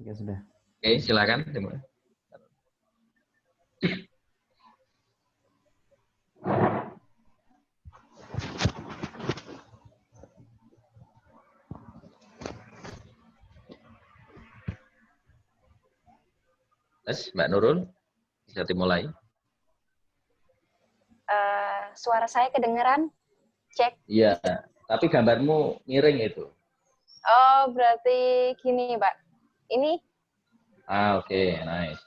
Oke, sudah. Oke, silakan. Mbak Nurul, bisa dimulai. Suara saya kedengeran? Cek. Iya, tapi gambarmu miring itu. Oh, berarti gini, Pak. Ini? Oke, nice.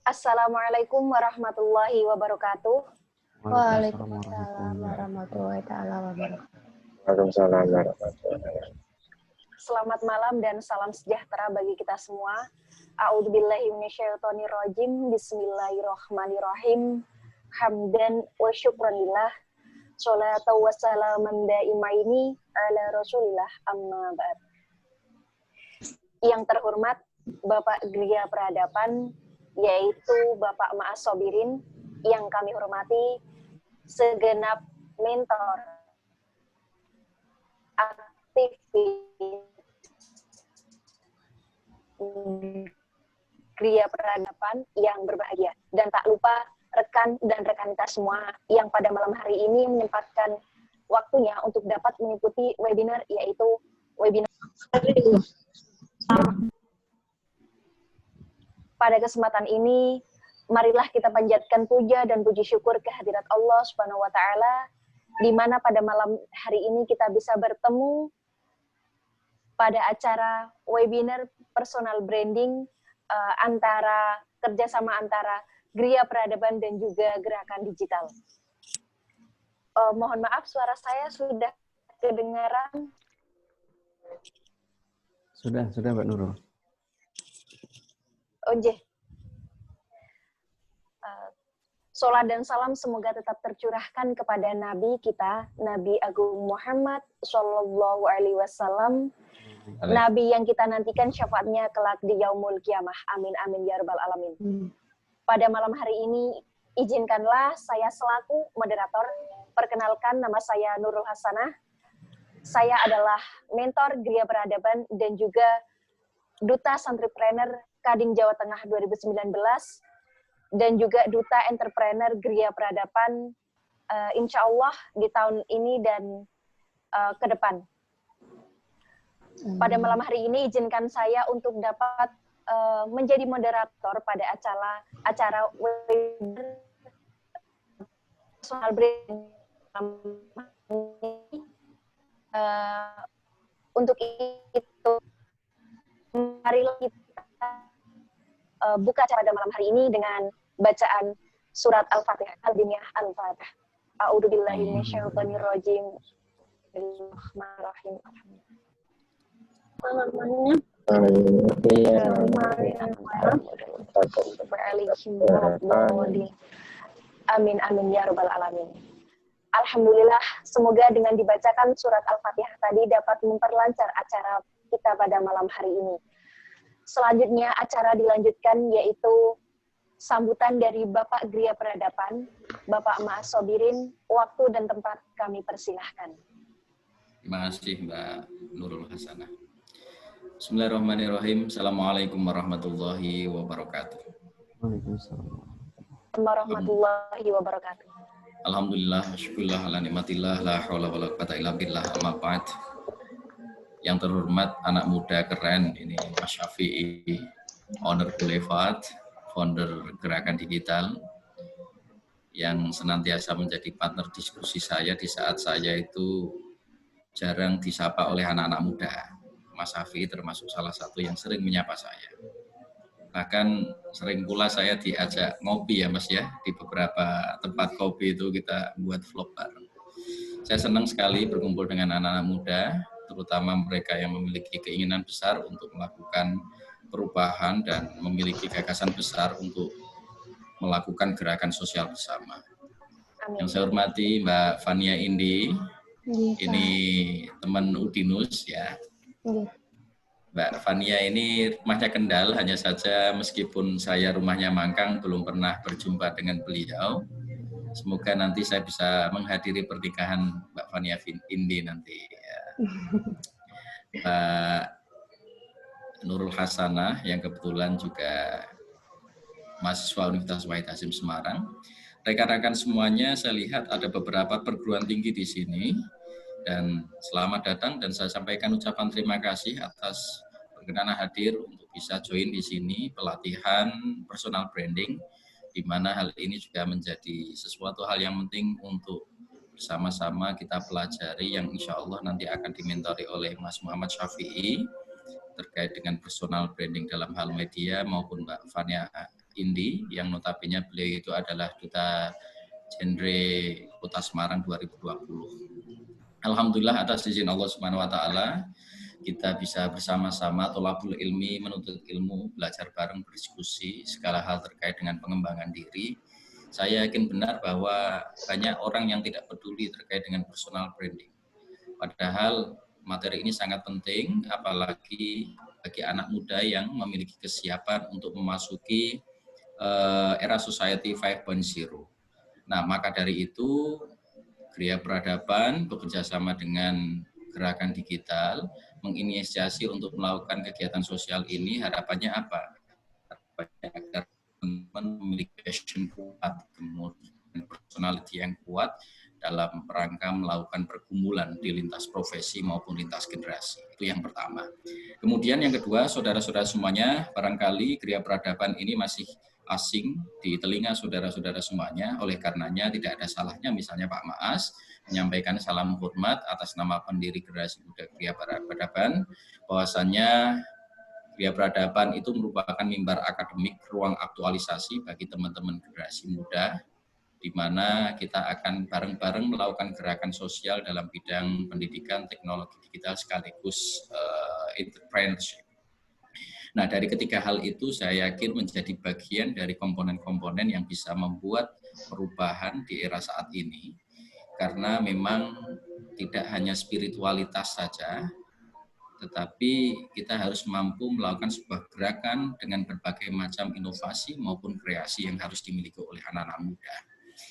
Assalamualaikum warahmatullahi wabarakatuh. Waalaikumsalam warahmatullahi wabarakatuh. Waalaikumsalam warahmatullahi wabarakatuh. Selamat malam dan salam sejahtera bagi kita semua. A'udzubillahi minasyaitonirrajim. Bismillahirrahmanirrahim. Hamdan wa syukranillah. Sholatu wa salaman daimaini ala Rasulillah amma ba'd. Yang terhormat Bapak Gria Peradaban, yaitu Bapak Ma'as Sobirin, yang kami hormati, segenap mentor, aktivis Gria Peradaban yang berbahagia, dan tak lupa rekan dan rekan kita semua yang pada malam hari ini menyempatkan waktunya untuk dapat mengikuti webinar, yaitu webinar. Pada kesempatan ini, marilah kita panjatkan puja dan puji syukur kehadirat Allah Subhanahu wa Ta'ala, di mana pada malam hari ini kita bisa bertemu pada acara webinar personal branding kerjasama antara Gria Peradaban dan juga Gerakan Digital. Mohon maaf, suara saya sudah kedengaran? Sudah Mbak Nurul. Salat dan salam semoga tetap tercurahkan kepada Nabi kita, Nabi Agung Muhammad Sallallahu Alaihi Wasallam, Nabi yang kita nantikan syafaatnya kelak di Yaumul Qiyamah. Amin amin ya rabbal alamin. Pada malam hari ini, izinkanlah saya selaku moderator perkenalkan, nama saya Nurul Hasanah. Saya adalah mentor Gria Peradaban dan juga Duta Santripreneur Kadin Jawa Tengah 2019. Dan juga Duta Entrepreneur Gria Peradaban, insya Allah di tahun ini dan ke depan. Pada malam hari ini izinkan saya untuk dapat menjadi moderator pada acara webinar personal branding. Untuk itu, marilah kita buka acara pada malam hari ini dengan bacaan surat Al-Fatihah, Al-Diniyah Al-Fatihah. A'udzubillahi minasyaitonirrajim. Bismillahirrahmanirrahim. Amin amin ya rabbal alamin. Alhamdulillah, semoga dengan dibacakan surat Al-Fatihah tadi dapat memperlancar acara kita pada malam hari ini. Selanjutnya acara dilanjutkan yaitu sambutan dari Bapak Gria Peradaban, Bapak Ma'as Sobirin. Waktu dan tempat kami persilahkan. Terima kasih Mbak Nurul Hasanah. Bismillahirrahmanirrahim. Assalamualaikum warahmatullahi wabarakatuh. Waalaikumsalam warahmatullahi wabarakatuh. Alhamdulillah, syukurlah ala nikmatillah, la haula wala quwata illa billah, amma ba'd. Yang terhormat anak muda keren ini Mas Syafi'i, owner Boulevard, founder Gerakan Digital, yang senantiasa menjadi partner diskusi saya di saat saya itu jarang disapa oleh anak-anak muda. Mas Syafi'i termasuk salah satu yang sering menyapa saya. Bahkan sering pula saya diajak ngopi ya Mas ya, di beberapa tempat kopi itu kita buat vlog bareng. Saya senang sekali berkumpul dengan anak-anak muda, terutama mereka yang memiliki keinginan besar untuk melakukan perubahan dan memiliki gagasan besar untuk melakukan gerakan sosial bersama. Amin. Yang saya hormati Mbak Fania Indi, ini teman Udinus ya. Mbak Fania ini rumahnya Kendal, hanya saja meskipun saya rumahnya Mangkang belum pernah berjumpa dengan beliau. Semoga nanti saya bisa menghadiri pernikahan Mbak Fania Indi nanti. Ya. Mbak Nurul Hasanah yang kebetulan juga mahasiswa Universitas Wahid Hasim Semarang. Rekan-rekan semuanya, saya lihat ada beberapa perguruan tinggi di sini. Dan selamat datang dan saya sampaikan ucapan terima kasih atas berkenan hadir untuk bisa join di sini pelatihan personal branding, di mana hal ini juga menjadi sesuatu hal yang penting untuk bersama-sama kita pelajari yang insya Allah nanti akan dimentori oleh Mas Muhammad Syafi'i terkait dengan personal branding dalam hal media maupun Mbak Fania Indi yang notabene beliau itu adalah Duta Genre Kota Semarang 2020. Alhamdulillah atas izin Allah Subhanahu wa taala kita bisa bersama-sama tolabul ilmi, menuntut ilmu, belajar bareng, berdiskusi segala hal terkait dengan pengembangan diri. Saya yakin benar bahwa banyak orang yang tidak peduli terkait dengan personal branding. Padahal materi ini sangat penting apalagi bagi anak muda yang memiliki kesiapan untuk memasuki era society 5.0. Nah, maka dari itu Gria Peradaban bekerjasama dengan Gerakan Digital menginisiasi untuk melakukan kegiatan sosial ini. Harapannya apa? Harapannya agar teman-teman memiliki passion kuat, kemudian personality yang kuat dalam rangka melakukan pergumulan di lintas profesi maupun lintas generasi. Itu yang pertama. Kemudian yang kedua, saudara-saudara semuanya, barangkali Gria Peradaban ini masih asing di telinga saudara-saudara semuanya, oleh karenanya tidak ada salahnya misalnya Pak Maas menyampaikan salam hormat atas nama pendiri Generasi Muda Gria Peradaban, bahwasannya Gria Peradaban itu merupakan mimbar akademik, ruang aktualisasi bagi teman-teman generasi muda, di mana kita akan bareng-bareng melakukan gerakan sosial dalam bidang pendidikan, teknologi digital sekaligus entrepreneurship. Nah, dari ketiga hal itu saya yakin menjadi bagian dari komponen-komponen yang bisa membuat perubahan di era saat ini. Karena memang tidak hanya spiritualitas saja, tetapi kita harus mampu melakukan sebuah gerakan dengan berbagai macam inovasi maupun kreasi yang harus dimiliki oleh anak-anak muda.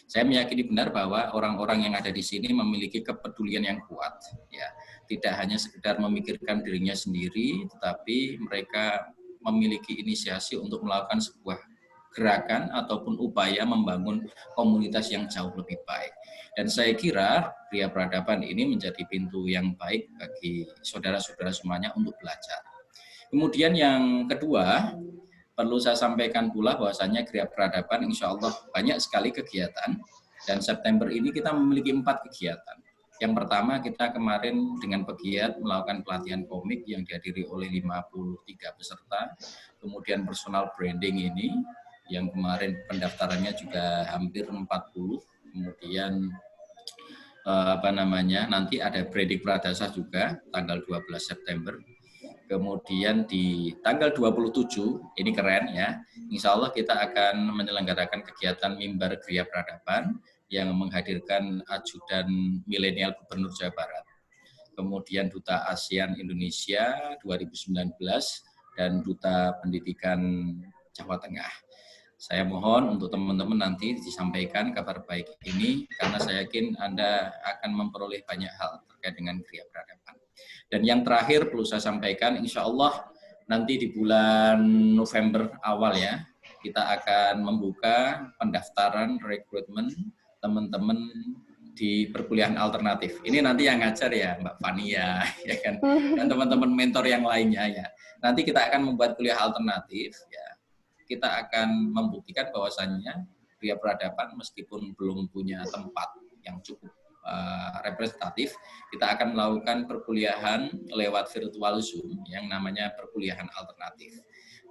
Saya meyakini benar bahwa orang-orang yang ada di sini memiliki kepedulian yang kuat, ya. Tidak hanya sekedar memikirkan dirinya sendiri, tetapi mereka memiliki inisiasi untuk melakukan sebuah gerakan ataupun upaya membangun komunitas yang jauh lebih baik. Dan saya kira Gria Peradaban ini menjadi pintu yang baik bagi saudara-saudara semuanya untuk belajar. Kemudian yang kedua, perlu saya sampaikan pula bahwasannya Gria Peradaban insya Allah banyak sekali kegiatan, dan September ini kita memiliki 4 kegiatan. Yang pertama, kita kemarin dengan pegiat melakukan pelatihan komik yang dihadiri oleh 53 peserta. Kemudian personal branding ini, yang kemarin pendaftarannya juga hampir 40. Kemudian nanti ada branding Pradasa juga, tanggal 12 September. Kemudian di tanggal 27, ini keren ya, insya Allah kita akan menyelenggarakan kegiatan mimbar Gria Peradaban yang menghadirkan ajudan milenial Gubernur Jawa Barat. Kemudian Duta ASEAN Indonesia 2019 dan Duta Pendidikan Jawa Tengah. Saya mohon untuk teman-teman nanti disampaikan kabar baik ini karena saya yakin Anda akan memperoleh banyak hal terkait dengan Gria Peradaban. Dan yang terakhir perlu saya sampaikan, insya Allah nanti di bulan November awal ya, kita akan membuka pendaftaran rekrutmen teman-teman di perkuliahan alternatif. Ini nanti yang ngajar ya Mbak Fania, ya kan, dan teman-teman mentor yang lainnya ya. Nanti kita akan membuat kuliah alternatif ya. Kita akan membuktikan bahwasannya Gria Peradaban meskipun belum punya tempat yang cukup representatif, kita akan melakukan perkuliahan lewat virtual Zoom yang namanya perkuliahan alternatif.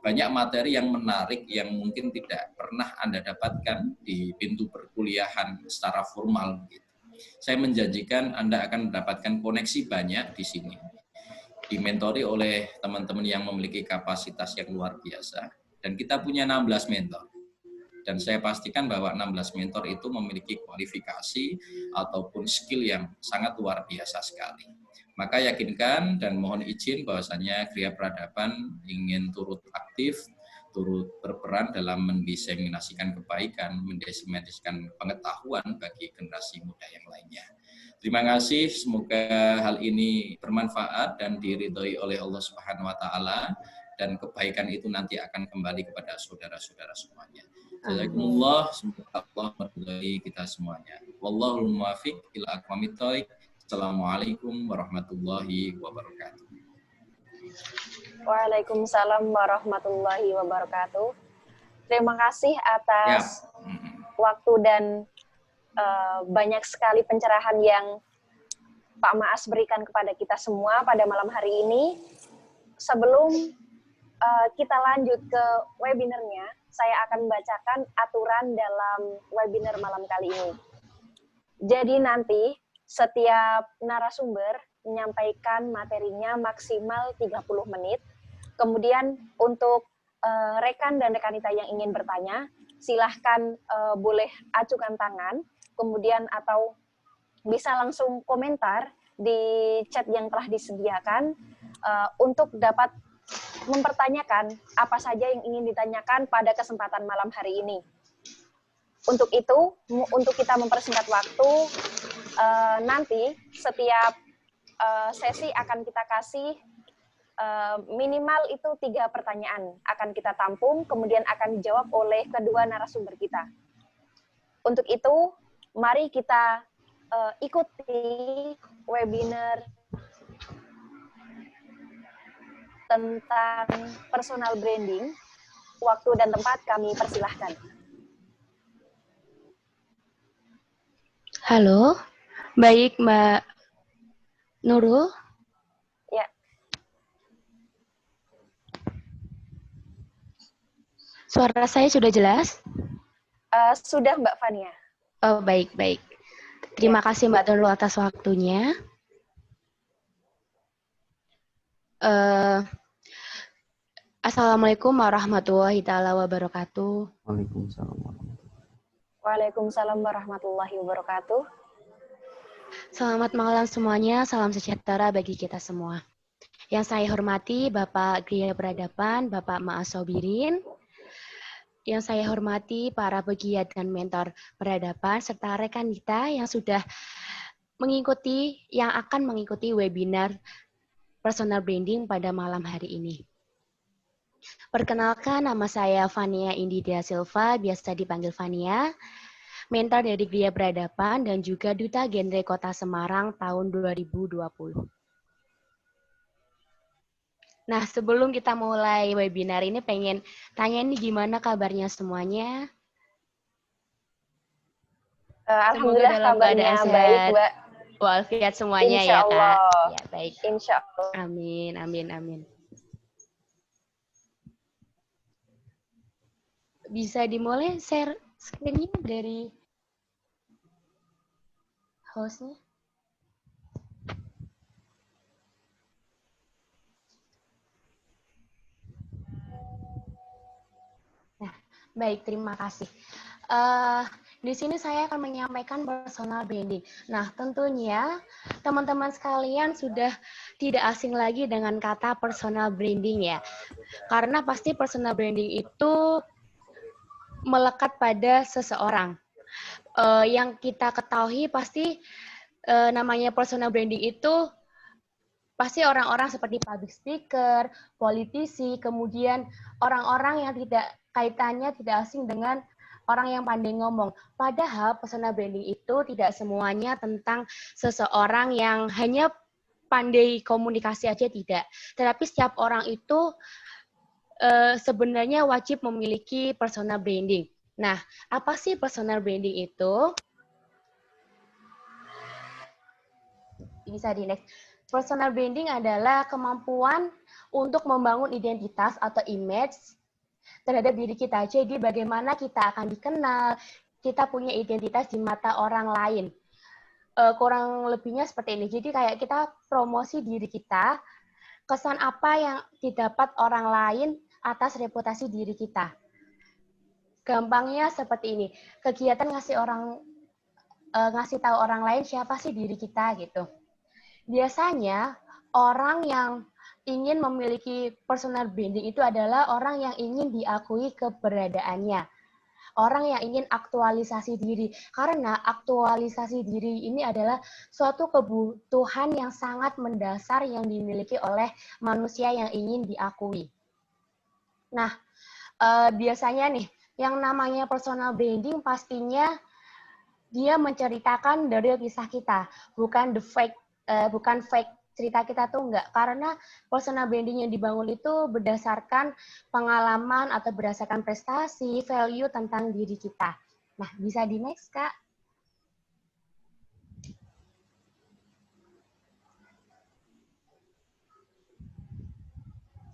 Banyak materi yang menarik yang mungkin tidak pernah Anda dapatkan di pintu perkuliahan secara formal. Saya menjanjikan Anda akan mendapatkan koneksi banyak di sini, dimentori oleh teman-teman yang memiliki kapasitas yang luar biasa. Dan kita punya 16 mentor. Dan saya pastikan bahwa 16 mentor itu memiliki kualifikasi ataupun skill yang sangat luar biasa sekali. Maka yakinkan dan mohon izin bahwasanya Gria Peradaban ingin turut aktif, turut berperan dalam mendiseminasikan kebaikan, mendiseminasikan pengetahuan bagi generasi muda yang lainnya. Terima kasih, semoga hal ini bermanfaat dan diridhoi oleh Allah Subhanahu wa taala, dan kebaikan itu nanti akan kembali kepada saudara-saudara semuanya. Jazakumullah, semoga Allah meridhoi kita semuanya. Wallahul muwaffiq ila aqwamit thoriq. Assalamualaikum warahmatullahi wabarakatuh. Waalaikumsalam warahmatullahi wabarakatuh. Terima kasih atas waktu dan banyak sekali pencerahan yang Pak Maas berikan kepada kita semua pada malam hari ini. Sebelum kita lanjut ke webinarnya, saya akan membacakan aturan dalam webinar malam kali ini. Jadi nanti setiap narasumber menyampaikan materinya maksimal 30 menit. Kemudian untuk rekan dan rekanita yang ingin bertanya, silahkan boleh acukan tangan, kemudian atau bisa langsung komentar di chat yang telah disediakan untuk dapat mempertanyakan apa saja yang ingin ditanyakan pada kesempatan malam hari ini. Untuk itu, untuk kita mempersingkat waktu, nanti setiap sesi akan kita kasih minimal itu 3 pertanyaan akan kita tampung, kemudian akan dijawab oleh kedua narasumber kita. Untuk itu, mari kita ikuti webinar tentang personal branding. Waktu dan tempat kami persilahkan. Halo, baik Mbak Nurul. Ya. Suara saya sudah jelas? Sudah Mbak Fania. Oh, baik. Terima kasih Mbak Nurul atas waktunya. Assalamualaikum warahmatullahi taala wabarakatuh. Waalaikumsalam warahmatullahi wabarakatuh. Selamat malam semuanya, salam sejahtera bagi kita semua. Yang saya hormati Bapak Gria Peradaban, Bapak Maas Sobirin. Yang saya hormati para pegiat dan mentor peradaban, serta rekan kita yang sudah mengikuti, yang akan mengikuti webinar personal branding pada malam hari ini. Perkenalkan, nama saya Fania Indida Silva, biasa dipanggil Fania, mentor dari Gria Peradaban dan juga Duta Genre Kota Semarang tahun 2020. Nah, sebelum kita mulai webinar ini, pengen tanya nih gimana kabarnya semuanya? Alhamdulillah kabarnya baik, Mbak. Walafiat semuanya Insya ya, Allah. Kak. Ya, baik. Insya Allah. Amin. Bisa dimulai share screen-nya dari host-nya? Nah, baik, terima kasih. Di sini saya akan menyampaikan personal branding. Nah, tentunya teman-teman sekalian sudah tidak asing lagi dengan kata personal branding ya. Karena pasti personal branding itu melekat pada seseorang. Yang kita ketahui pasti namanya personal branding itu pasti orang-orang seperti public speaker, politisi, kemudian orang-orang yang kaitannya tidak asing dengan orang yang pandai ngomong. Padahal personal branding itu tidak semuanya tentang seseorang yang hanya pandai komunikasi aja, tidak. Tetapi setiap orang itu sebenarnya wajib memiliki personal branding. Nah, apa sih personal branding itu? Bisa di next. Personal branding adalah kemampuan untuk membangun identitas atau image terhadap diri kita. Jadi bagaimana kita akan dikenal, kita punya identitas di mata orang lain. Kurang lebihnya seperti ini. Jadi kayak kita promosi diri kita, kesan apa yang didapat orang lain atas reputasi diri kita. Gampangnya seperti ini. Kegiatan ngasih tahu orang lain siapa sih diri kita gitu. Biasanya orang yang ingin memiliki personal branding itu adalah orang yang ingin diakui keberadaannya. Orang yang ingin aktualisasi diri. Karena aktualisasi diri ini adalah suatu kebutuhan yang sangat mendasar yang dimiliki oleh manusia yang ingin diakui. Nah, biasanya nih, yang namanya personal branding pastinya dia menceritakan dari kisah kita, bukan bukan fake cerita kita tuh enggak. Karena personal branding yang dibangun itu berdasarkan pengalaman atau berdasarkan prestasi, value tentang diri kita. Nah, bisa di next, Kak.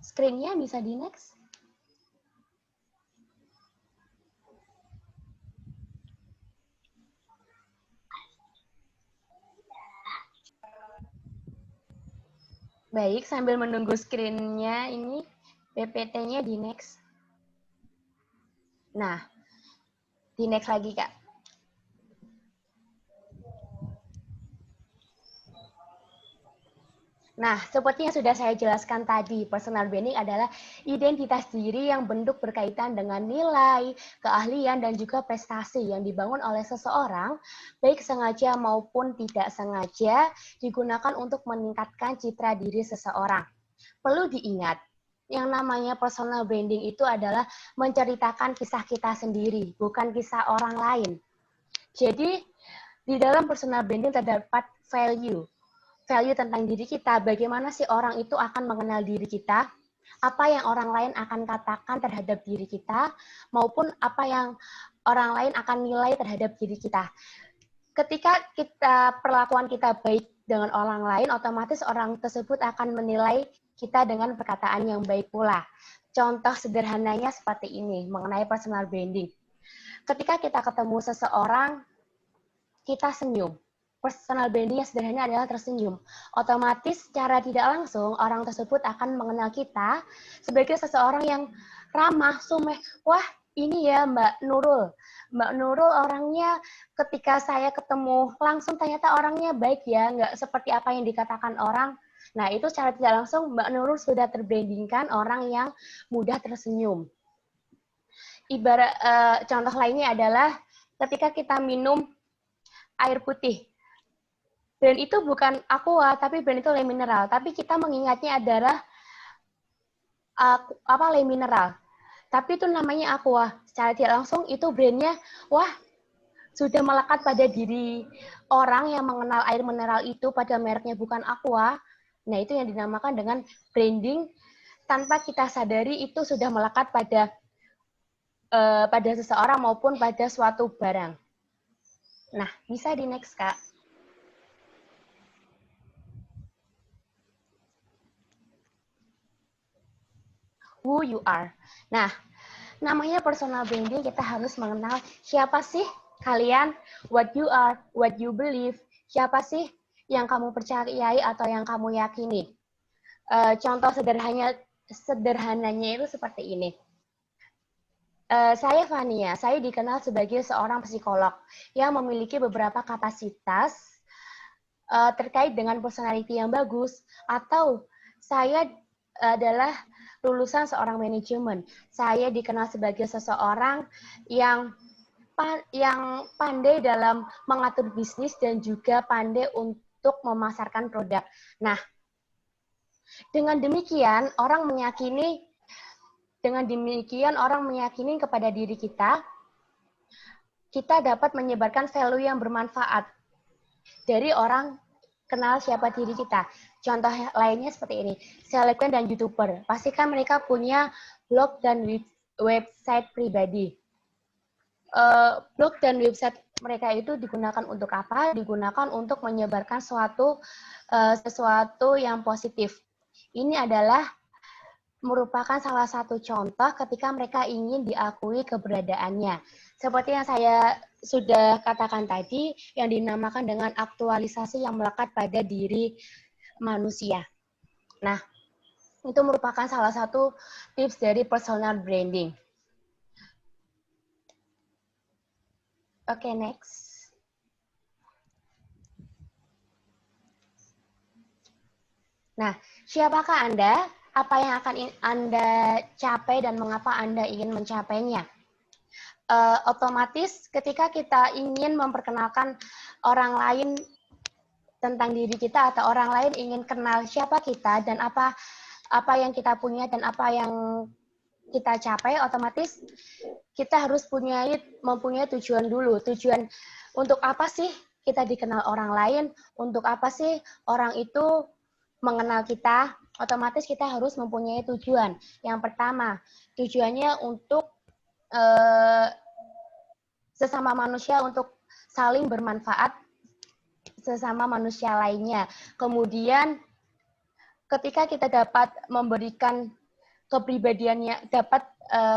Screen-nya bisa di next. Baik, sambil menunggu screen-nya ini, PPT-nya di next. Nah, di next lagi, Kak. Nah, seperti yang sudah saya jelaskan tadi, personal branding adalah identitas diri yang bentuk berkaitan dengan nilai, keahlian, dan juga prestasi yang dibangun oleh seseorang, baik sengaja maupun tidak sengaja, digunakan untuk meningkatkan citra diri seseorang. Perlu diingat, yang namanya personal branding itu adalah menceritakan kisah kita sendiri, bukan kisah orang lain. Jadi, di dalam personal branding terdapat value tentang diri kita, bagaimana sih orang itu akan mengenal diri kita, apa yang orang lain akan katakan terhadap diri kita, maupun apa yang orang lain akan nilai terhadap diri kita. Ketika perlakuan kita baik dengan orang lain, otomatis orang tersebut akan menilai kita dengan perkataan yang baik pula. Contoh sederhananya seperti ini, mengenai personal branding. Ketika kita ketemu seseorang, kita senyum. Personal branding yang sederhana adalah tersenyum. Otomatis secara tidak langsung orang tersebut akan mengenal kita sebagai seseorang yang ramah, sumeh. Wah, ini ya Mbak Nurul. Mbak Nurul orangnya ketika saya ketemu langsung ternyata orangnya baik ya, nggak seperti apa yang dikatakan orang. Nah, itu secara tidak langsung Mbak Nurul sudah terbrandingkan orang yang mudah tersenyum. Ibarat contoh lainnya adalah ketika kita minum air putih. Brand itu bukan Aqua, tapi brand itu Le Mineral. Tapi kita mengingatnya adalah Le Mineral. Tapi itu namanya Aqua. Secara tidak langsung itu brandnya, wah, sudah melekat pada diri orang yang mengenal air mineral itu pada mereknya bukan Aqua. Nah, itu yang dinamakan dengan branding. Tanpa kita sadari itu sudah melekat pada seseorang maupun pada suatu barang. Nah, bisa di next, Kak. Who you are. Nah, namanya personal branding, kita harus mengenal siapa sih kalian, what you are, what you believe, siapa sih yang kamu percayai atau yang kamu yakini. Contoh sederhananya itu seperti ini. Saya Fania, saya dikenal sebagai seorang psikolog yang memiliki beberapa kapasitas terkait dengan personality yang bagus, atau saya adalah lulusan seorang manajemen. Saya dikenal sebagai seseorang yang pandai dalam mengatur bisnis dan juga pandai untuk memasarkan produk. Nah, dengan demikian orang meyakini kepada diri kita dapat menyebarkan value yang bermanfaat dari orang kenal siapa diri kita. Contoh lainnya seperti ini, selebgram dan YouTuber. Pastikan mereka punya blog dan website pribadi. Blog dan website mereka itu digunakan untuk apa? Digunakan untuk menyebarkan sesuatu yang positif. Ini adalah merupakan salah satu contoh ketika mereka ingin diakui keberadaannya. Seperti yang saya sudah katakan tadi, yang dinamakan dengan aktualisasi yang melekat pada diri manusia. Nah, itu merupakan salah satu tips dari personal branding. Oke, next. Nah, siapakah Anda? Apa yang akan Anda capai dan mengapa Anda ingin mencapainya? Otomatis ketika kita ingin memperkenalkan orang lain tentang diri kita atau orang lain ingin kenal siapa kita dan apa yang kita punya dan apa yang kita capai, otomatis kita harus mempunyai tujuan dulu. Tujuan untuk apa sih kita dikenal orang lain? Untuk apa sih orang itu mengenal kita? Otomatis kita harus mempunyai tujuan. Yang pertama, tujuannya untuk sesama manusia, untuk saling bermanfaat sesama manusia lainnya. Kemudian ketika kita dapat memberikan kepribadiannya, dapat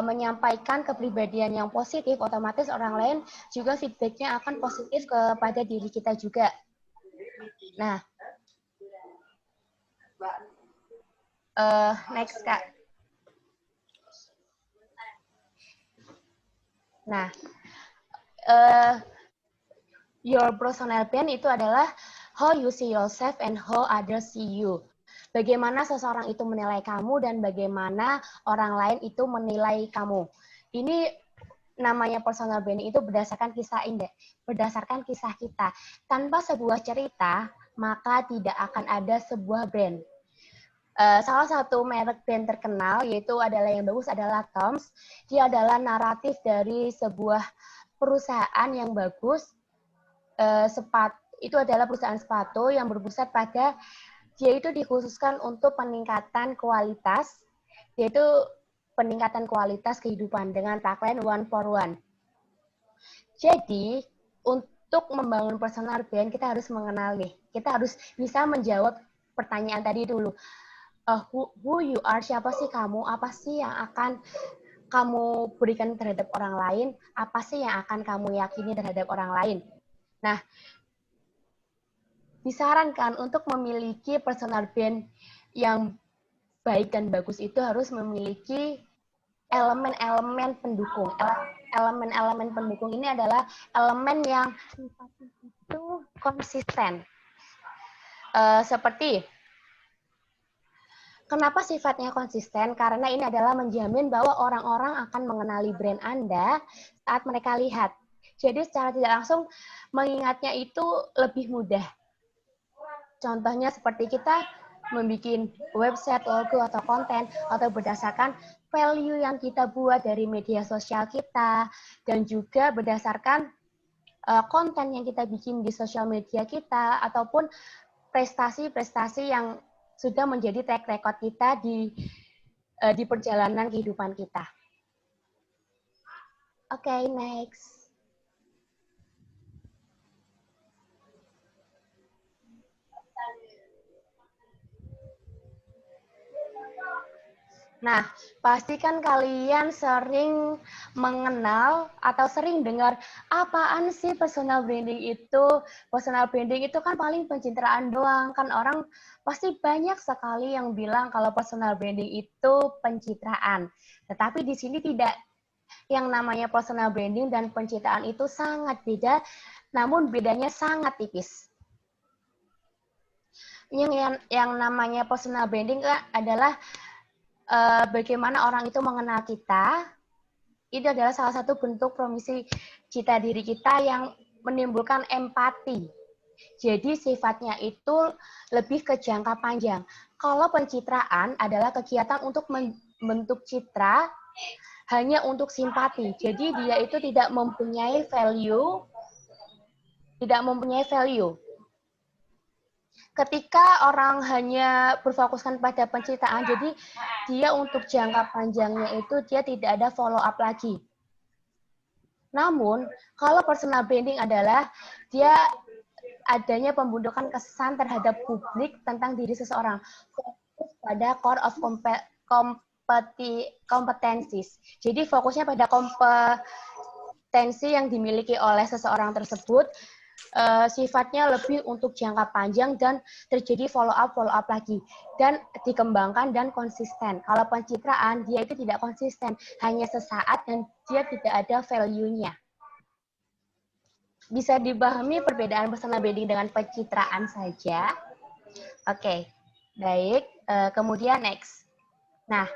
menyampaikan kepribadian yang positif, otomatis orang lain juga feedbacknya akan positif kepada diri kita juga. Nah, next Kak. Nah, your personal brand itu adalah how you see yourself and how others see you. Bagaimana seseorang itu menilai kamu dan bagaimana orang lain itu menilai kamu. Ini namanya personal branding itu berdasarkan kisah kita. Tanpa sebuah cerita, maka tidak akan ada sebuah brand. Salah satu merek brand terkenal yaitu adalah yang bagus adalah Toms. Dia adalah naratif dari sebuah perusahaan yang bagus. Itu adalah perusahaan sepatu yang berpusat pada dia itu dikhususkan untuk peningkatan kualitas, yaitu peningkatan kualitas kehidupan dengan tagline one for one. Jadi, untuk membangun personal brand, kita harus mengenal nih. Kita harus bisa menjawab pertanyaan tadi dulu. Who you are, siapa sih kamu, apa sih yang akan kamu berikan terhadap orang lain, apa sih yang akan kamu yakini terhadap orang lain. Nah, disarankan untuk memiliki personal brand yang baik dan bagus itu harus memiliki elemen-elemen pendukung. Elemen-elemen pendukung ini adalah elemen yang sifatnya itu konsisten. Seperti, kenapa sifatnya konsisten? Karena ini adalah menjamin bahwa orang-orang akan mengenali brand Anda saat mereka lihat. Jadi secara tidak langsung mengingatnya itu lebih mudah. Contohnya seperti kita membuat website, logo, atau konten, atau berdasarkan value yang kita buat dari media sosial kita, dan juga berdasarkan konten yang kita bikin di sosial media kita, ataupun prestasi-prestasi yang sudah menjadi track record kita di perjalanan kehidupan kita. Oke, next. Nah, pastikan kalian sering mengenal atau sering dengar apaan sih personal branding itu. Personal branding itu kan paling pencitraan doang. Kan orang pasti banyak sekali yang bilang kalau personal branding itu pencitraan. Tetapi di sini tidak. Yang namanya personal branding dan pencitraan itu sangat beda, namun bedanya sangat tipis. Yang namanya personal branding adalah bagaimana orang itu mengenal kita. Itu adalah salah satu bentuk promisi cita diri kita yang menimbulkan empati. Jadi sifatnya itu lebih ke jangka panjang. Kalau pencitraan adalah kegiatan untuk membentuk citra hanya untuk simpati. Jadi dia itu tidak mempunyai value. Ketika orang hanya berfokuskan pada pencitraan, jadi dia untuk jangka panjangnya itu dia tidak ada follow up lagi. Namun, kalau personal branding adalah dia adanya pembentukan kesan terhadap publik tentang diri seseorang. Fokus pada core of competencies. Jadi fokusnya pada kompetensi yang dimiliki oleh seseorang tersebut, sifatnya lebih untuk jangka panjang dan terjadi follow up lagi dan dikembangkan dan konsisten. Kalau pencitraan dia itu tidak konsisten, hanya sesaat dan dia tidak ada value-nya. Bisa dipahami perbedaan personal branding dengan pencitraan saja. Oke. Baik, kemudian next. Nah,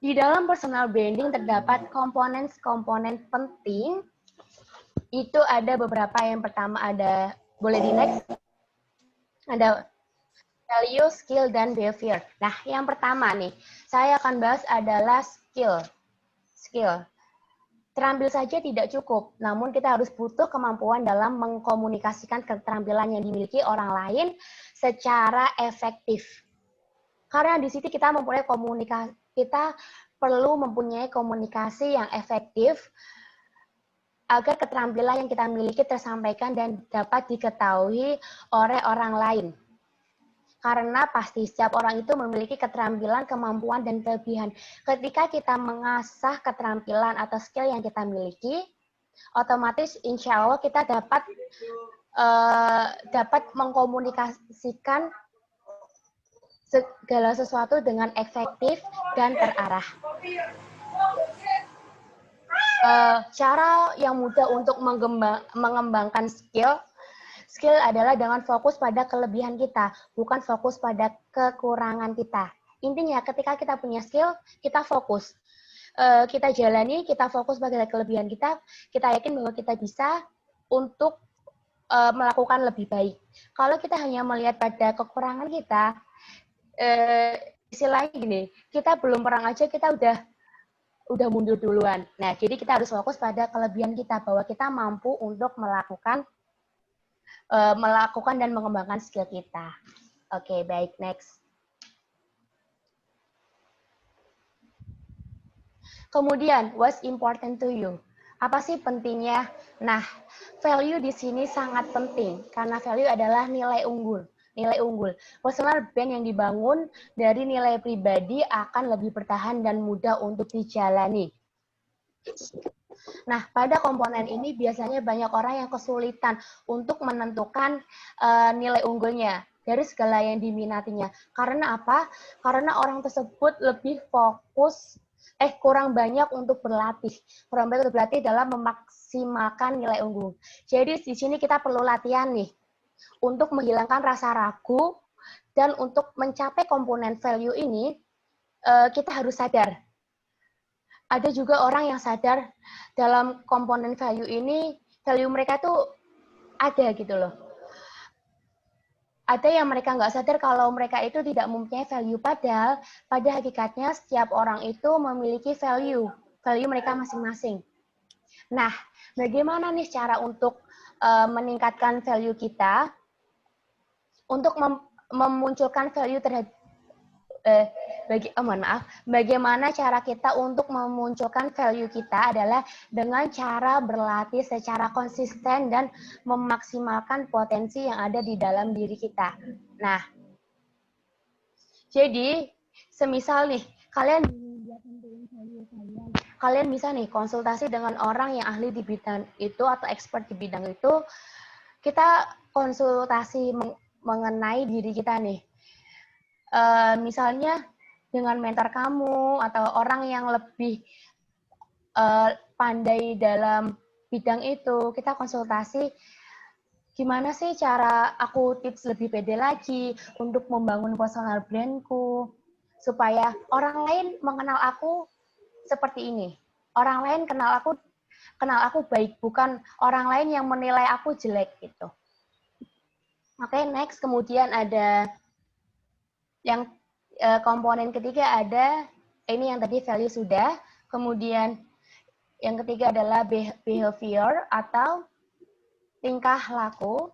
di dalam personal branding terdapat komponen-komponen penting. Itu ada beberapa. Yang pertama ada, boleh di next? Ada value, skill, dan behavior. Nah, yang pertama nih, saya akan bahas adalah skill. Skill. Terampil saja tidak cukup, namun kita harus butuh kemampuan dalam mengkomunikasikan keterampilan yang dimiliki orang lain secara efektif. Karena di situ kita mempunyai komunikasi, kita perlu mempunyai komunikasi yang efektif agar keterampilan yang kita miliki tersampaikan dan dapat diketahui oleh orang lain. Karena pasti setiap orang itu memiliki keterampilan, kemampuan, dan kelebihan. Ketika kita mengasah keterampilan atau skill yang kita miliki, otomatis insya Allah kita dapat mengkomunikasikan segala sesuatu dengan efektif dan terarah. Cara yang mudah untuk mengembangkan skill adalah dengan fokus pada kelebihan kita, bukan fokus pada kekurangan kita. Intinya ketika kita punya skill, kita fokus. Kita jalani, kita fokus pada kelebihan kita yakin bahwa kita bisa untuk melakukan lebih baik. Kalau kita hanya melihat pada kekurangan kita, istilahnya gini, kita belum perang aja kita udah mundur duluan. Nah, jadi kita harus fokus pada kelebihan kita, bahwa kita mampu untuk melakukan dan mengembangkan skill kita. Oke, baik, next. Kemudian, what's important to you? Apa sih pentingnya? Nah, value di sini sangat penting, karena value adalah nilai unggul. Nilai unggul. Personal brand yang dibangun dari nilai pribadi akan lebih bertahan dan mudah untuk dijalani. Nah, pada komponen ini biasanya banyak orang yang kesulitan untuk menentukan nilai unggulnya dari segala yang diminatinya. Karena apa? Karena orang tersebut lebih fokus, kurang banyak untuk berlatih. Kurang banyak untuk berlatih dalam memaksimalkan nilai unggul. Jadi di sini kita perlu latihan nih, untuk menghilangkan rasa ragu, dan untuk mencapai komponen value ini, kita harus sadar. Ada juga orang yang sadar dalam komponen value ini, value mereka tuh ada gitu loh. Ada yang mereka nggak sadar kalau mereka itu tidak mempunyai value, padahal pada hakikatnya setiap orang itu memiliki value mereka masing-masing. Nah, bagaimana nih cara untuk meningkatkan value kita, untuk memunculkan value terhadap bagaimana cara kita untuk memunculkan value kita adalah dengan cara berlatih secara konsisten dan memaksimalkan potensi yang ada di dalam diri kita. Nah, jadi semisal nih, kalian bisa nih konsultasi dengan orang yang ahli di bidang itu atau expert di bidang itu. Kita konsultasi mengenai diri kita nih. Misalnya dengan mentor kamu atau orang yang lebih pandai dalam bidang itu, kita konsultasi gimana sih cara aku tips lebih pede lagi untuk membangun personal brandku supaya orang lain mengenal aku seperti ini. Orang lain kenal aku baik, bukan orang lain yang menilai aku jelek gitu. Oke, next. Kemudian ada yang komponen ketiga, ada ini yang tadi value sudah. Kemudian yang ketiga adalah behavior atau tingkah laku.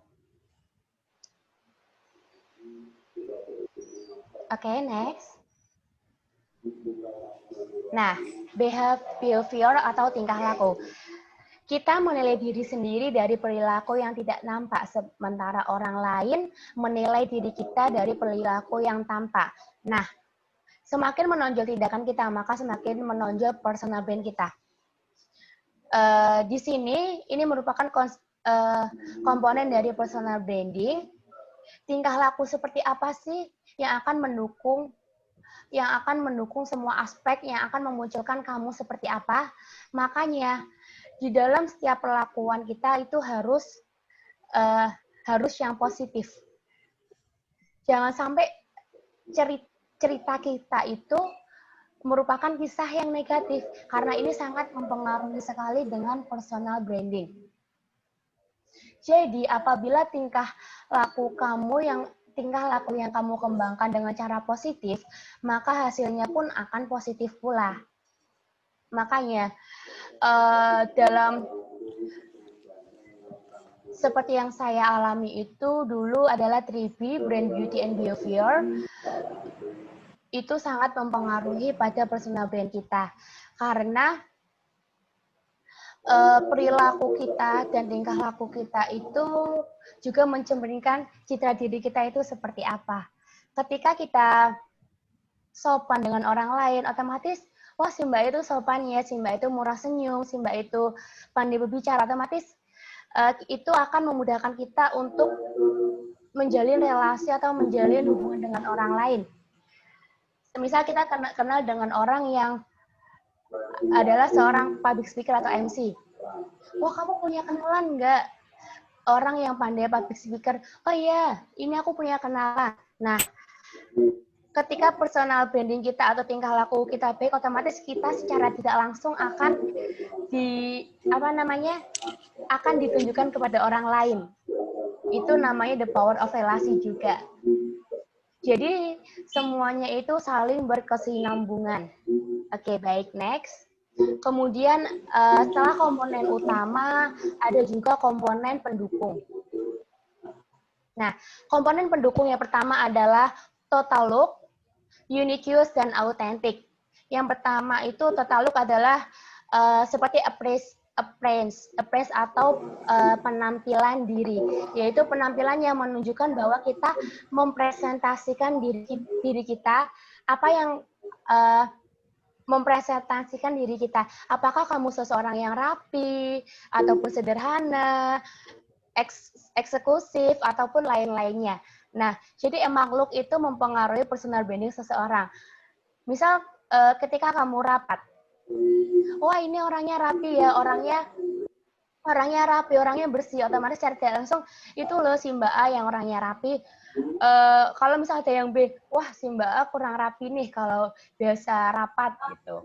Oke, next. Nah, behavior atau tingkah laku. Kita menilai diri sendiri dari perilaku yang tidak nampak, sementara orang lain menilai diri kita dari perilaku yang tampak. Nah, semakin menonjol tindakan kita, maka semakin menonjol personal brand kita. Di sini, ini merupakan komponen dari personal branding. Tingkah laku seperti apa sih yang akan mendukung semua aspek, yang akan memunculkan kamu seperti apa? Makanya, di dalam setiap perlakuan kita itu harus yang positif. Jangan sampai cerita kita itu merupakan kisah yang negatif karena ini sangat mempengaruhi sekali dengan personal branding. Jadi apabila tingkah laku yang kamu kembangkan dengan cara positif, maka hasilnya pun akan positif pula. Makanya dalam seperti yang saya alami itu dulu adalah 3B, Brand Beauty and Behavior, itu sangat mempengaruhi pada personal brand kita. Karena perilaku kita dan tingkah laku kita itu juga mencerminkan citra diri kita itu seperti apa. Ketika kita sopan dengan orang lain, otomatis, wah si Mbak itu sopan ya, si Mbak itu murah senyum, si Mbak itu pandai berbicara, otomatis itu akan memudahkan kita untuk menjalin relasi atau menjalin hubungan dengan orang lain. Misal kita kenal dengan orang yang adalah seorang public speaker atau MC. Wah, kamu punya kenalan nggak? Orang yang pandai public speaker. Oh iya, ini aku punya kenalan. Nah, ketika personal branding kita atau tingkah laku kita baik, otomatis kita secara tidak langsung akan akan ditunjukkan kepada orang lain. Itu namanya the power of relasi juga. Jadi semuanya itu saling berkesinambungan. Oke, baik, next. Kemudian setelah komponen utama ada juga komponen pendukung. Nah, komponen pendukung yang pertama adalah total look, unique use, dan authentic. Yang pertama itu total look adalah seperti appearance atau penampilan diri, yaitu penampilan yang menunjukkan bahwa kita mempresentasikan diri kita, apa yang mempresentasikan diri kita. Apakah kamu seseorang yang rapi, ataupun sederhana, eksklusif, ataupun lain-lainnya. Nah, jadi emang look itu mempengaruhi personal branding seseorang. Misal ketika kamu rapat, wah ini orangnya rapi ya, orangnya rapi, orangnya bersih, otomatis secara tidak langsung itu loh si Mbak A yang orangnya rapi. Kalau misalnya ada yang B, wah si Mbak A kurang rapi nih kalau biasa rapat gitu.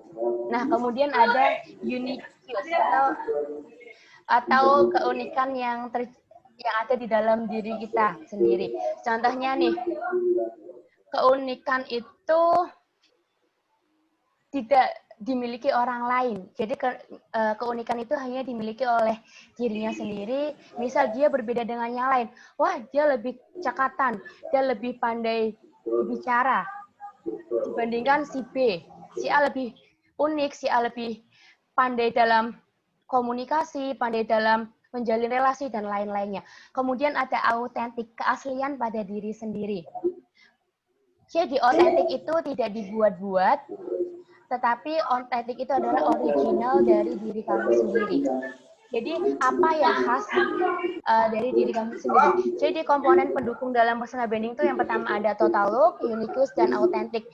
Nah, kemudian ada unique use atau keunikan yang ada di dalam diri kita sendiri. Contohnya nih, keunikan itu tidak dimiliki orang lain. Jadi keunikan itu hanya dimiliki oleh dirinya sendiri. Misal dia berbeda dengan yang lain. Wah, dia lebih cekatan, dia lebih pandai bicara dibandingkan si B. Si A lebih unik, si A lebih pandai dalam komunikasi, pandai dalam menjalin relasi, dan lain-lainnya. Kemudian ada autentik, keaslian pada diri sendiri. Jadi autentik itu tidak dibuat-buat, tetapi autentik itu adalah original dari diri kamu sendiri. Jadi apa yang khas dari diri kamu sendiri. Jadi komponen pendukung dalam personal branding itu yang pertama ada total look, uniqueness, dan authentic.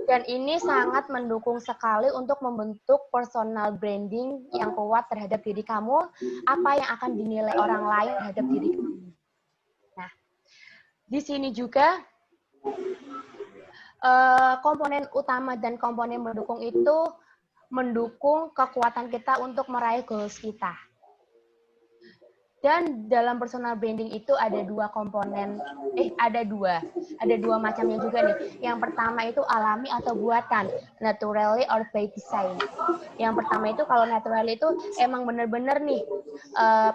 Dan ini sangat mendukung sekali untuk membentuk personal branding yang kuat terhadap diri kamu, apa yang akan dinilai orang lain terhadap diri kamu. Nah, di sini juga komponen utama dan komponen mendukung itu mendukung kekuatan kita untuk meraih goals kita. Dan dalam personal branding itu ada dua komponen, ada dua macamnya juga nih. Yang pertama itu alami atau buatan, naturally or by design. Yang pertama itu kalau naturally itu emang benar-benar nih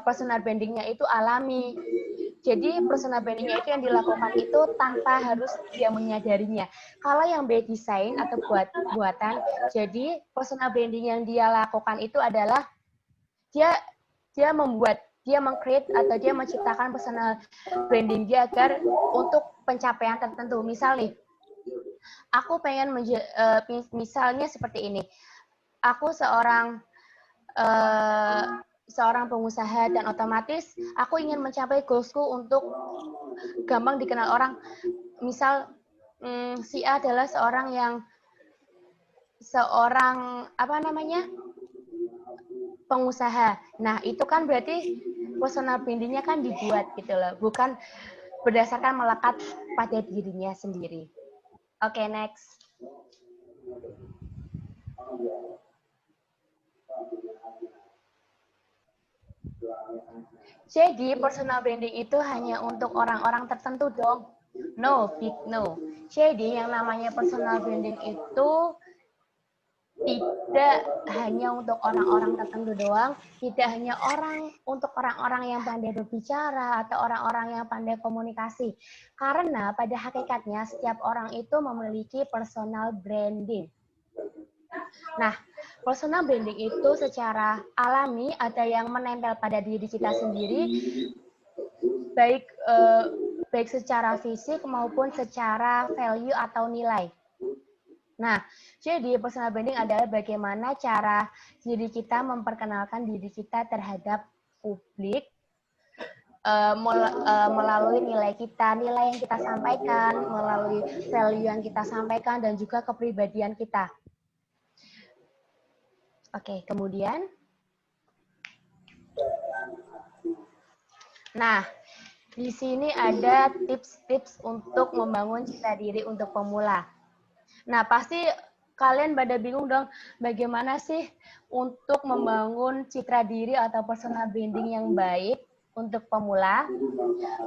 personal brandingnya itu alami. Jadi personal brandingnya itu yang dilakukan itu tanpa harus dia menyadarinya. Kalau yang by design atau buatan, jadi personal branding yang dia lakukan itu adalah dia meng-create atau dia menciptakan personal branding dia agar untuk pencapaian tertentu. Misal nih, aku pengen misalnya seperti ini. Aku seorang pengusaha dan otomatis aku ingin mencapai goalsku untuk gampang dikenal orang. Misal si A adalah seorang pengusaha. Nah, itu kan berarti personal branding-nya kan dibuat gitu loh, bukan berdasarkan melekat pada dirinya sendiri. Oke, next. Jadi, personal branding itu hanya untuk orang-orang tertentu dong? No, big no. Jadi, yang namanya personal branding itu tidak hanya untuk orang-orang tertentu doang, tidak hanya untuk orang-orang yang pandai berbicara atau orang-orang yang pandai komunikasi. Karena pada hakikatnya setiap orang itu memiliki personal branding. Nah, personal branding itu secara alami ada yang menempel pada diri kita sendiri, baik secara fisik maupun secara value atau nilai. Nah, jadi personal branding adalah bagaimana cara diri kita memperkenalkan diri kita terhadap publik melalui nilai yang kita sampaikan, melalui value yang kita sampaikan, dan juga kepribadian kita. Oke, kemudian. Nah, di sini ada tips-tips untuk membangun citra diri untuk pemula. Nah, pasti kalian pada bingung dong, bagaimana sih untuk membangun citra diri atau personal branding yang baik untuk pemula.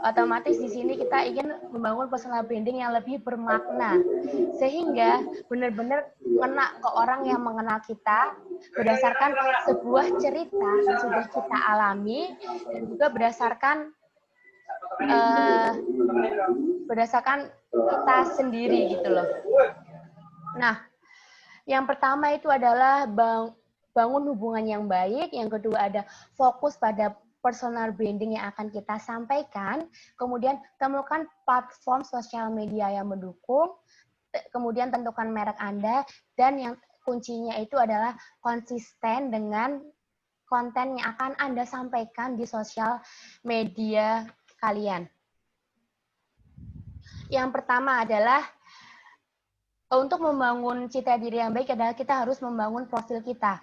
Otomatis di sini kita ingin membangun personal branding yang lebih bermakna, sehingga benar-benar kena ke orang yang mengenal kita berdasarkan sebuah cerita yang sudah kita alami, dan juga berdasarkan kita sendiri gitu loh. Nah, yang pertama itu adalah bangun hubungan yang baik. Yang kedua ada fokus pada personal branding yang akan kita sampaikan. Kemudian temukan platform sosial media yang mendukung. Kemudian tentukan merek Anda. Dan yang kuncinya itu adalah konsisten dengan konten yang akan Anda sampaikan di sosial media kalian. Yang pertama adalah untuk membangun citra diri yang baik adalah kita harus membangun profil kita.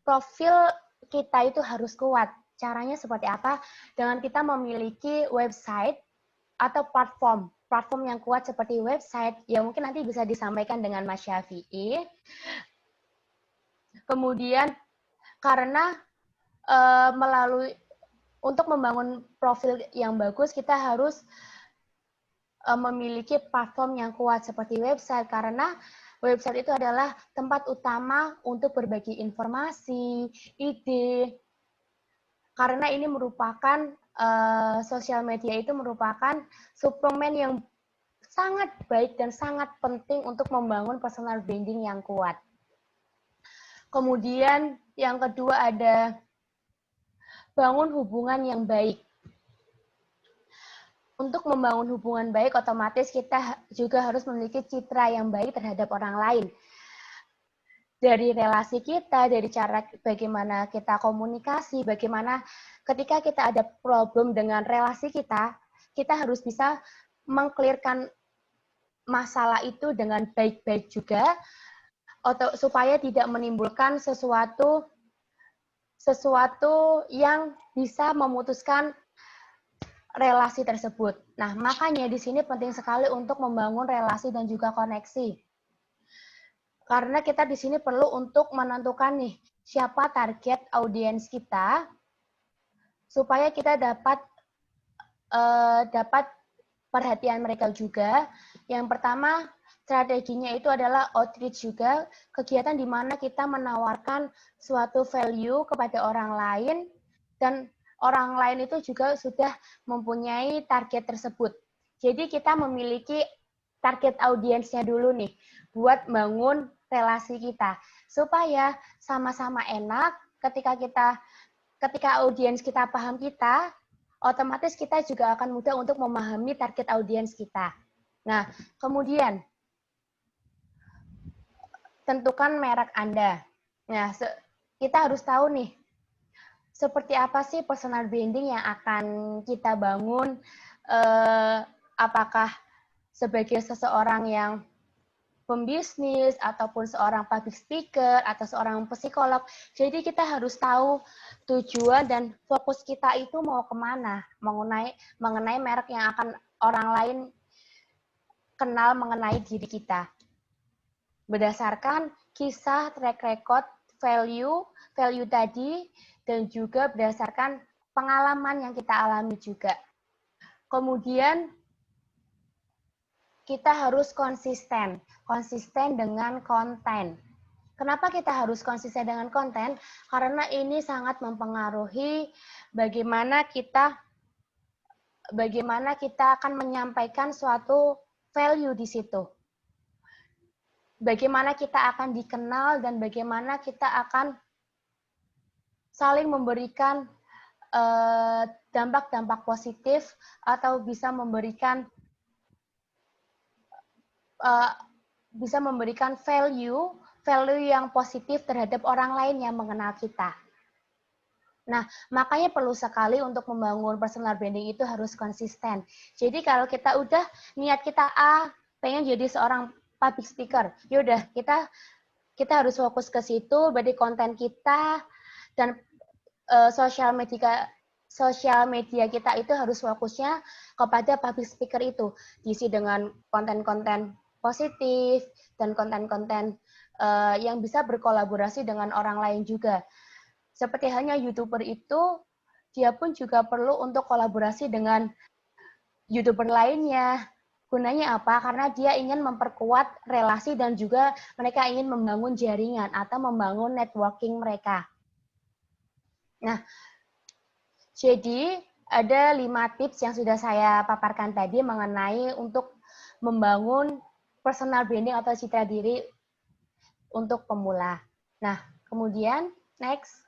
Profil kita itu harus kuat. Caranya seperti apa? Dengan kita memiliki website atau platform yang kuat seperti website, yang mungkin nanti bisa disampaikan dengan Mas Syafi'i. Kemudian, karena untuk membangun profil yang bagus, kita harus memiliki platform yang kuat seperti website, karena website itu adalah tempat utama untuk berbagi informasi, ide, karena ini merupakan sosial media itu merupakan suplemen yang sangat baik dan sangat penting untuk membangun personal branding yang kuat. Kemudian yang kedua ada bangun hubungan yang baik. Untuk membangun hubungan baik, otomatis kita juga harus memiliki citra yang baik terhadap orang lain. Dari relasi kita, dari cara bagaimana kita komunikasi, bagaimana ketika kita ada problem dengan relasi kita, kita harus bisa meng-clearkan masalah itu dengan baik-baik juga, supaya tidak menimbulkan sesuatu yang bisa memutuskan relasi tersebut. Nah, makanya di sini penting sekali untuk membangun relasi dan juga koneksi. Karena kita di sini perlu untuk menentukan nih, siapa target audiens kita, supaya kita dapat perhatian mereka juga. Yang pertama, strateginya itu adalah outreach juga, kegiatan di mana kita menawarkan suatu value kepada orang lain, dan orang lain itu juga sudah mempunyai target tersebut. Jadi kita memiliki target audiensnya dulu nih, buat bangun relasi kita. Supaya sama-sama enak, ketika audiens kita paham kita, otomatis kita juga akan mudah untuk memahami target audiens kita. Nah, kemudian, tentukan merek Anda. Nah, kita harus tahu nih, seperti apa sih personal branding yang akan kita bangun, apakah sebagai seseorang yang pembisnis, ataupun seorang public speaker, atau seorang psikolog. Jadi kita harus tahu tujuan dan fokus kita itu mau kemana, mengenai merek yang akan orang lain kenal mengenai diri kita. Berdasarkan kisah, track record, value tadi, dan juga berdasarkan pengalaman yang kita alami juga. Kemudian kita harus konsisten dengan konten. Kenapa kita harus konsisten dengan konten? Karena ini sangat mempengaruhi bagaimana kita akan menyampaikan suatu value di situ. Bagaimana kita akan dikenal dan bagaimana kita akan saling memberikan dampak-dampak positif atau bisa memberikan value yang positif terhadap orang lain yang mengenal kita. Nah, makanya perlu sekali untuk membangun personal branding itu harus konsisten. Jadi kalau kita udah niat kita pengen jadi seorang public speaker, yaudah kita harus fokus ke situ, berarti konten kita dan sosial media kita itu harus fokusnya kepada public speaker itu, diisi dengan konten-konten positif dan konten-konten yang bisa berkolaborasi dengan orang lain juga. Seperti halnya YouTuber itu, dia pun juga perlu untuk kolaborasi dengan YouTuber lainnya. Gunanya apa? Karena dia ingin memperkuat relasi dan juga mereka ingin membangun jaringan atau membangun networking mereka. Nah, jadi ada 5 tips yang sudah saya paparkan tadi mengenai untuk membangun personal branding atau citra diri untuk pemula. Nah, kemudian next.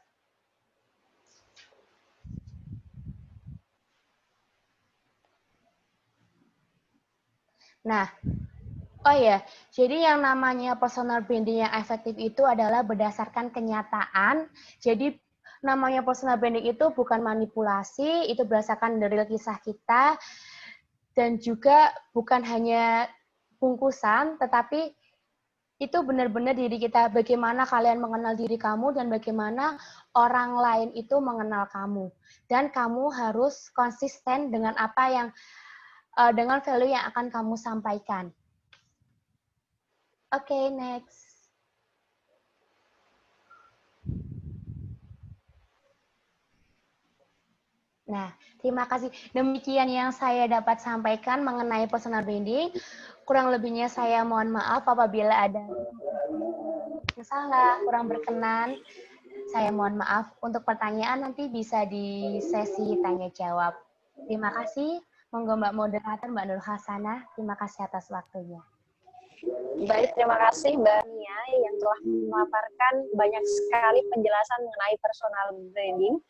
Nah, oh ya, jadi yang namanya personal branding yang efektif itu adalah berdasarkan kenyataan. Jadi namanya personal branding itu bukan manipulasi, itu berdasarkan dari kisah kita, dan juga bukan hanya bungkusan, tetapi itu benar-benar diri kita, bagaimana kalian mengenal diri kamu, dan bagaimana orang lain itu mengenal kamu. Dan kamu harus konsisten dengan apa yang dengan value yang akan kamu sampaikan. Oke, next. Nah, terima kasih. Demikian yang saya dapat sampaikan mengenai personal branding. Kurang lebihnya saya mohon maaf apabila ada yang salah, kurang berkenan. Saya mohon maaf. Untuk pertanyaan nanti bisa di sesi tanya jawab. Terima kasih. Monggo Mbak Moderator, Mbak Nur Hasanah. Terima kasih atas waktunya. Baik, terima kasih Mbak Nia yang telah memaparkan banyak sekali penjelasan mengenai personal branding.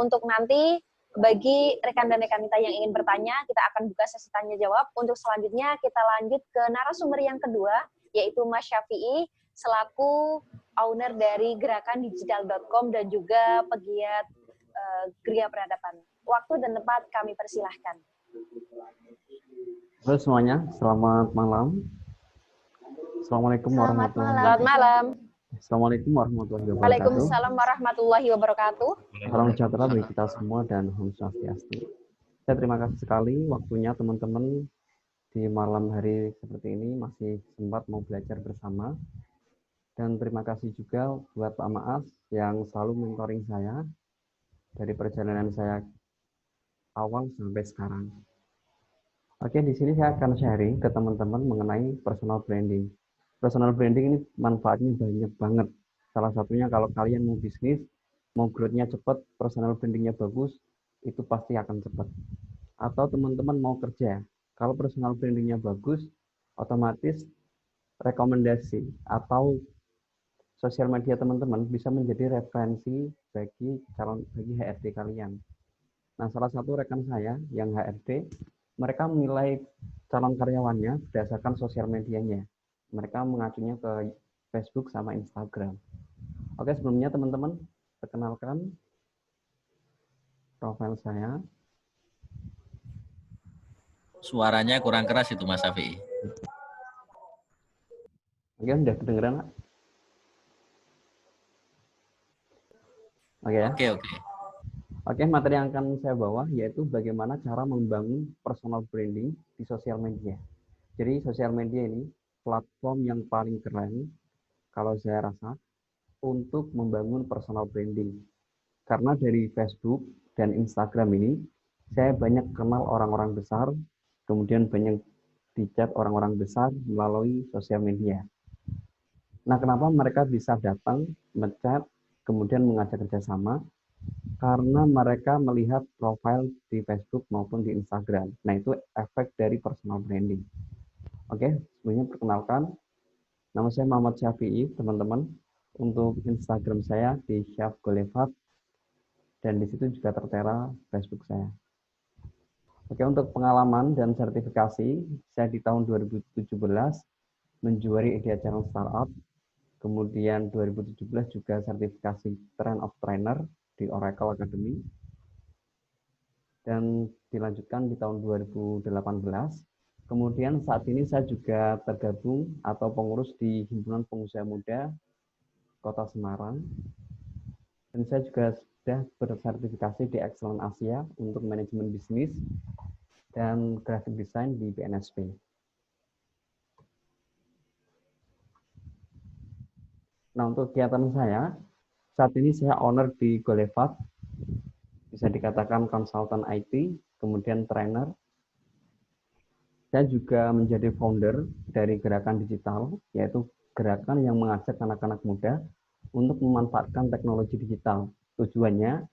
Untuk nanti bagi rekan dan rekan kita yang ingin bertanya, kita akan buka sesi tanya jawab. Untuk selanjutnya kita lanjut ke narasumber yang kedua, yaitu Mas Syafi'i selaku owner dari gerakandigital.com dan juga pegiat Gria Peradaban. Waktu dan tempat kami persilahkan. Halo semuanya, selamat malam. Assalamualaikum warahmatullahi wabarakatuh. Selamat malam. Assalamualaikum warahmatullahi wabarakatuh. Waalaikumsalam warahmatullahi wabarakatuh. Salam sejahtera bagi kita semua dan Om Swastiastu. Saya terima kasih sekali waktunya teman-teman di malam hari seperti ini masih sempat mau belajar bersama. Dan terima kasih juga buat Pak Maas yang selalu mentoring saya dari perjalanan saya awal sampai sekarang. Oke, di sini saya akan sharing ke teman-teman mengenai personal branding. Personal branding ini manfaatnya banyak banget. Salah satunya kalau kalian mau bisnis, mau growth-nya cepat, personal branding-nya bagus, itu pasti akan cepat. Atau teman-teman mau kerja, kalau personal branding-nya bagus, otomatis rekomendasi atau sosial media teman-teman bisa menjadi referensi bagi HRD kalian. Nah, salah satu rekan saya yang HRD, mereka menilai calon karyawannya berdasarkan sosial medianya. Mereka mengacunya ke Facebook sama Instagram. Oke, sebelumnya teman-teman, perkenalkan profil saya. Suaranya kurang keras itu Mas Syafi'i. Oke, udah kedengeran, Pak? Oke ya. Oke. Oke, materi yang akan saya bawa yaitu bagaimana cara membangun personal branding di sosial media. Jadi sosial media ini platform yang paling keren kalau saya rasa untuk membangun personal branding. Karena dari Facebook dan Instagram ini saya banyak kenal orang-orang besar, kemudian banyak dicat orang-orang besar melalui sosial media. Nah, kenapa mereka bisa datang, menchat, kemudian mengajak kerjasama? Karena mereka melihat profil di Facebook maupun di Instagram. Nah, itu efek dari personal branding. Oke, sebelumnya perkenalkan, nama saya Muhammad Syafi'i, teman-teman. Untuk Instagram saya di Syaf Golefat, dan di situ juga tertera Facebook saya. Oke, untuk pengalaman dan sertifikasi, saya di tahun 2017 menjuari Idea Channel Startup, kemudian 2017 juga sertifikasi Train of Trainer di Oracle Academy, dan dilanjutkan di tahun 2018. Kemudian saat ini saya juga tergabung atau pengurus di Himpunan Pengusaha Muda Kota Semarang, dan saya juga sudah bersertifikasi di Excellence Asia untuk manajemen bisnis dan graphic design di BNSP. Nah, untuk kegiatan saya, saat ini saya owner di Golefat, bisa dikatakan konsultan IT, kemudian trainer. Saya juga menjadi founder dari gerakan digital, yaitu gerakan yang mengajak anak-anak muda untuk memanfaatkan teknologi digital. Tujuannya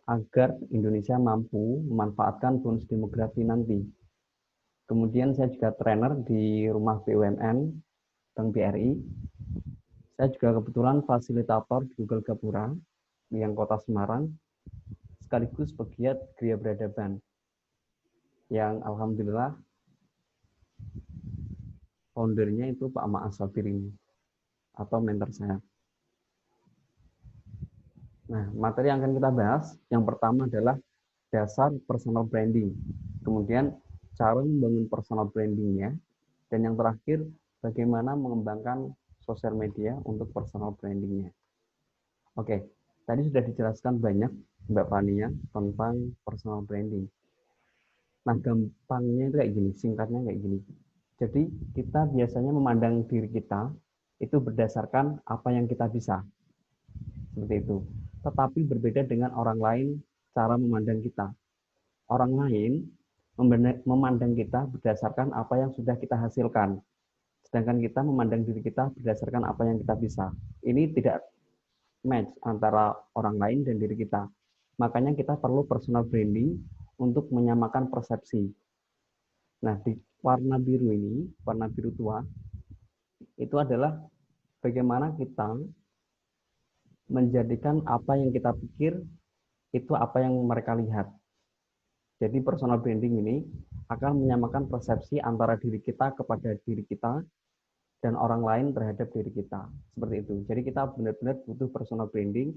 agar Indonesia mampu memanfaatkan bonus demografi nanti. Kemudian saya juga trainer di Rumah BUMN Bank BRI. Saya juga kebetulan fasilitator di Google Gapura yang Kota Semarang, sekaligus pegiat Gria Peradaban, yang alhamdulillah foundernya itu Pak Ma'as Sabir ini, atau mentor saya. Nah, materi yang akan kita bahas, yang pertama adalah dasar personal branding, kemudian cara membangun personal brandingnya, dan yang terakhir, bagaimana mengembangkan sosial media untuk personal brandingnya. Oke, tadi sudah dijelaskan banyak Mbak Fania tentang personal branding. Nah, gampangnya itu kayak gini, singkatnya kayak gini. Jadi, kita biasanya memandang diri kita itu berdasarkan apa yang kita bisa. Seperti itu. Tetapi berbeda dengan orang lain cara memandang kita. Orang lain memandang kita berdasarkan apa yang sudah kita hasilkan. Sedangkan kita memandang diri kita berdasarkan apa yang kita bisa. Ini tidak match antara orang lain dan diri kita. Makanya kita perlu personal branding untuk menyamakan persepsi. Nah, di warna biru ini, warna biru tua, itu adalah bagaimana kita menjadikan apa yang kita pikir itu apa yang mereka lihat. Jadi personal branding ini akan menyamakan persepsi antara diri kita kepada diri kita dan orang lain terhadap diri kita. Seperti itu. Jadi kita benar-benar butuh personal branding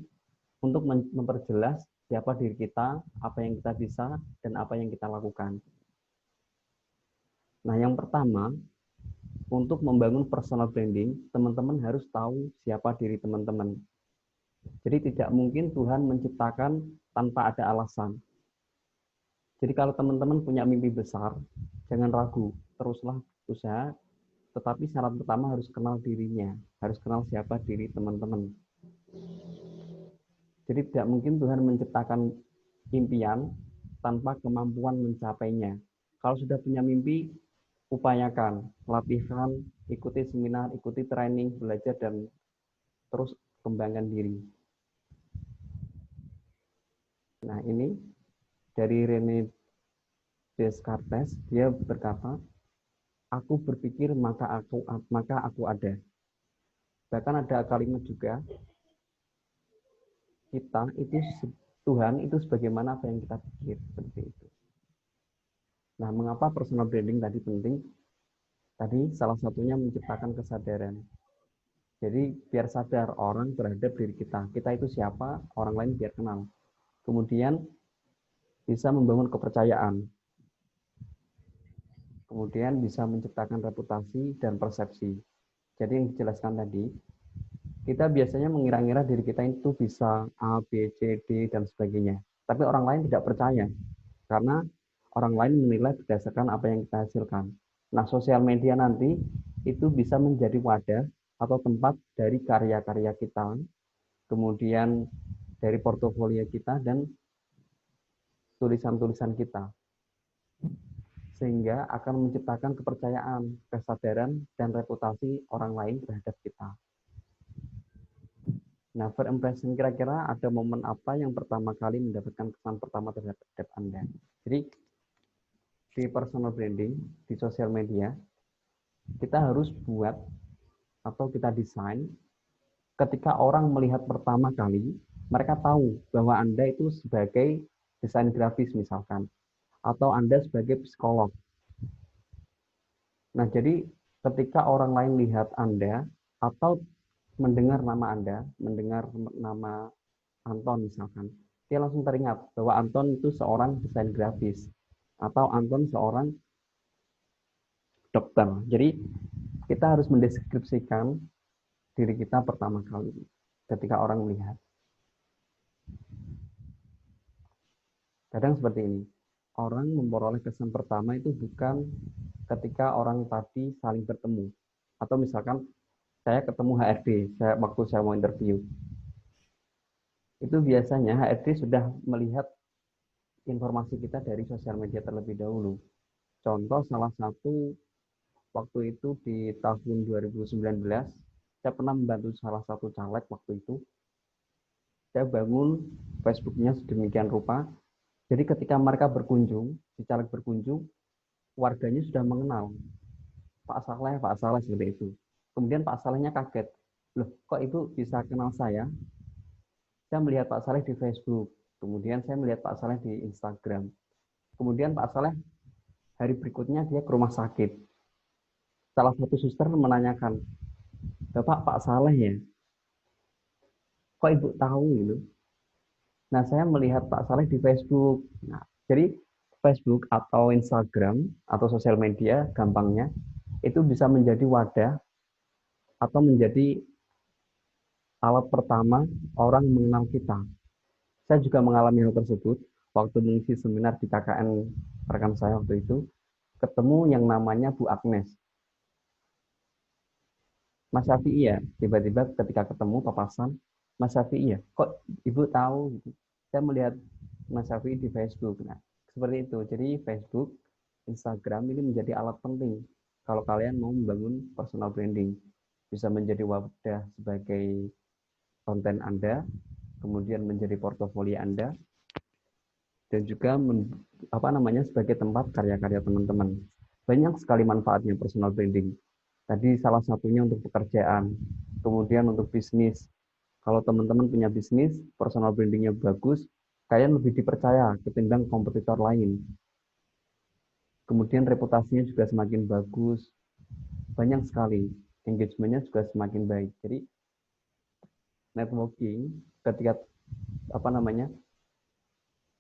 untuk memperjelas siapa diri kita, apa yang kita bisa, dan apa yang kita lakukan. Nah, yang pertama, untuk membangun personal branding, teman-teman harus tahu siapa diri teman-teman. Jadi tidak mungkin Tuhan menciptakan tanpa ada alasan. Jadi kalau teman-teman punya mimpi besar, jangan ragu, teruslah usaha, tetapi syarat pertama harus kenal dirinya, harus kenal siapa diri teman-teman. Jadi tidak mungkin Tuhan menciptakan impian tanpa kemampuan mencapainya. Kalau sudah punya mimpi, upayakan, latihan, ikuti seminar, ikuti training, belajar, dan terus kembangkan diri. Nah, ini dari René Descartes, dia berkata, aku berpikir maka aku ada. Bahkan ada kalimat juga, kita itu Tuhan itu sebagaimana apa yang kita pikir, seperti itu. Nah, mengapa personal branding tadi penting? Tadi salah satunya menciptakan kesadaran. Jadi biar sadar orang terhadap diri kita. Kita itu siapa, orang lain biar kenal. Kemudian bisa membangun kepercayaan. Kemudian bisa menciptakan reputasi dan persepsi. Jadi yang dijelaskan tadi, kita biasanya mengira-ngira diri kita itu bisa A, B, C, D, dan sebagainya. Tapi orang lain tidak percaya. Karena orang lain menilai berdasarkan apa yang kita hasilkan. Nah, sosial media nanti itu bisa menjadi wadah atau tempat dari karya-karya kita, kemudian dari portofolio kita dan tulisan-tulisan kita, sehingga akan menciptakan kepercayaan, kesadaran, dan reputasi orang lain terhadap kita. Nah, first impression kira-kira ada momen apa yang pertama kali mendapatkan kesan pertama terhadap Anda? Jadi, di personal branding, di sosial media, kita harus buat atau kita desain ketika orang melihat pertama kali, mereka tahu bahwa Anda itu sebagai desain grafis misalkan, atau Anda sebagai psikolog. Nah, jadi ketika orang lain lihat Anda atau mendengar nama Anda, mendengar nama Anton misalkan, dia langsung teringat bahwa Anton itu seorang desain grafis atau Anton seorang dokter. Jadi kita harus mendeskripsikan diri kita pertama kali ketika orang melihat. Kadang seperti ini, orang memperoleh kesan pertama itu bukan ketika orang tadi saling bertemu. Atau misalkan saya ketemu HRD waktu saya mau interview. Itu biasanya HRD sudah melihat informasi kita dari sosial media terlebih dahulu. Contoh salah satu waktu itu di tahun 2019, saya pernah membantu salah satu caleg waktu itu. Saya bangun Facebook-nya sedemikian rupa. Jadi ketika mereka berkunjung, si caleg berkunjung, warganya sudah mengenal Pak Saleh seperti itu. Kemudian Pak Salehnya kaget, loh kok Ibu bisa kenal saya? Saya melihat Pak Saleh di Facebook, kemudian saya melihat Pak Saleh di Instagram. Kemudian Pak Saleh hari berikutnya dia ke rumah sakit. Salah satu suster menanyakan, Bapak Pak Saleh ya? Kok Ibu tahu gitu? Nah, saya melihat Pak Saleh di Facebook. Nah, jadi Facebook atau Instagram atau sosial media gampangnya itu bisa menjadi wadah atau menjadi alat pertama orang mengenal kita. Saya juga mengalami hal tersebut waktu mengisi seminar di KKN rekan saya waktu itu, ketemu yang namanya Bu Agnes. Mas Syafi'i ya, tiba-tiba ketika ketemu papasan, Mas Syafi'i ya, kok Ibu tahu? Saya melihat Mas Syafi'i di Facebook. Nah, seperti itu. Jadi Facebook, Instagram ini menjadi alat penting kalau kalian mau membangun personal branding. Bisa menjadi wadah sebagai konten Anda, kemudian menjadi portofolio Anda, dan juga sebagai tempat karya-karya teman-teman. Banyak sekali manfaatnya personal branding. Tadi salah satunya untuk pekerjaan, kemudian untuk bisnis. Kalau teman-teman punya bisnis, personal brandingnya bagus, kalian lebih dipercaya ketimbang kompetitor lain. Kemudian reputasinya juga semakin bagus, banyak sekali, engagementnya juga semakin baik. Jadi networking ketika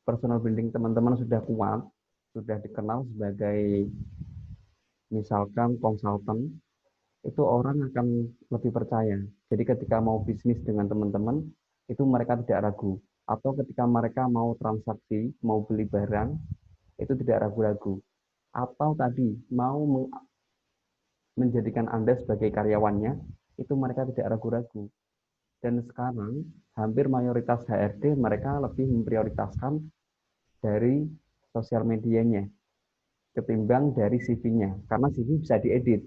personal branding teman-teman sudah kuat, sudah dikenal sebagai misalkan konsultan, itu orang akan lebih percaya. Jadi ketika mau bisnis dengan teman-teman, itu mereka tidak ragu. Atau ketika mereka mau transaksi, mau beli barang, itu tidak ragu-ragu. Atau tadi mau menjadikan Anda sebagai karyawannya, itu mereka tidak ragu-ragu. Dan sekarang hampir mayoritas HRD mereka lebih memprioritaskan dari sosial medianya ketimbang dari CV-nya. Karena CV bisa diedit.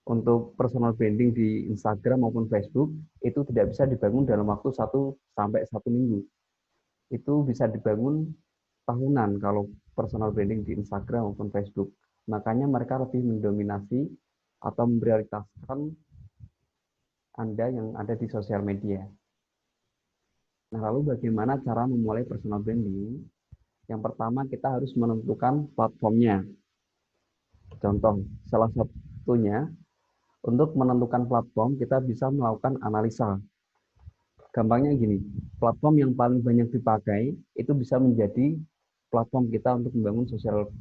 Untuk personal branding di Instagram maupun Facebook, itu tidak bisa dibangun dalam waktu 1 sampai 1 minggu. Itu bisa dibangun tahunan kalau personal branding di Instagram maupun Facebook. Makanya mereka lebih mendominasi atau memprioritaskan Anda yang ada di sosial media. Nah, lalu bagaimana cara memulai personal branding? Yang pertama, kita harus menentukan platformnya. Contoh, salah satunya, untuk menentukan platform, kita bisa melakukan analisa. Gampangnya gini, platform yang paling banyak dipakai, itu bisa menjadi platform kita untuk membangun social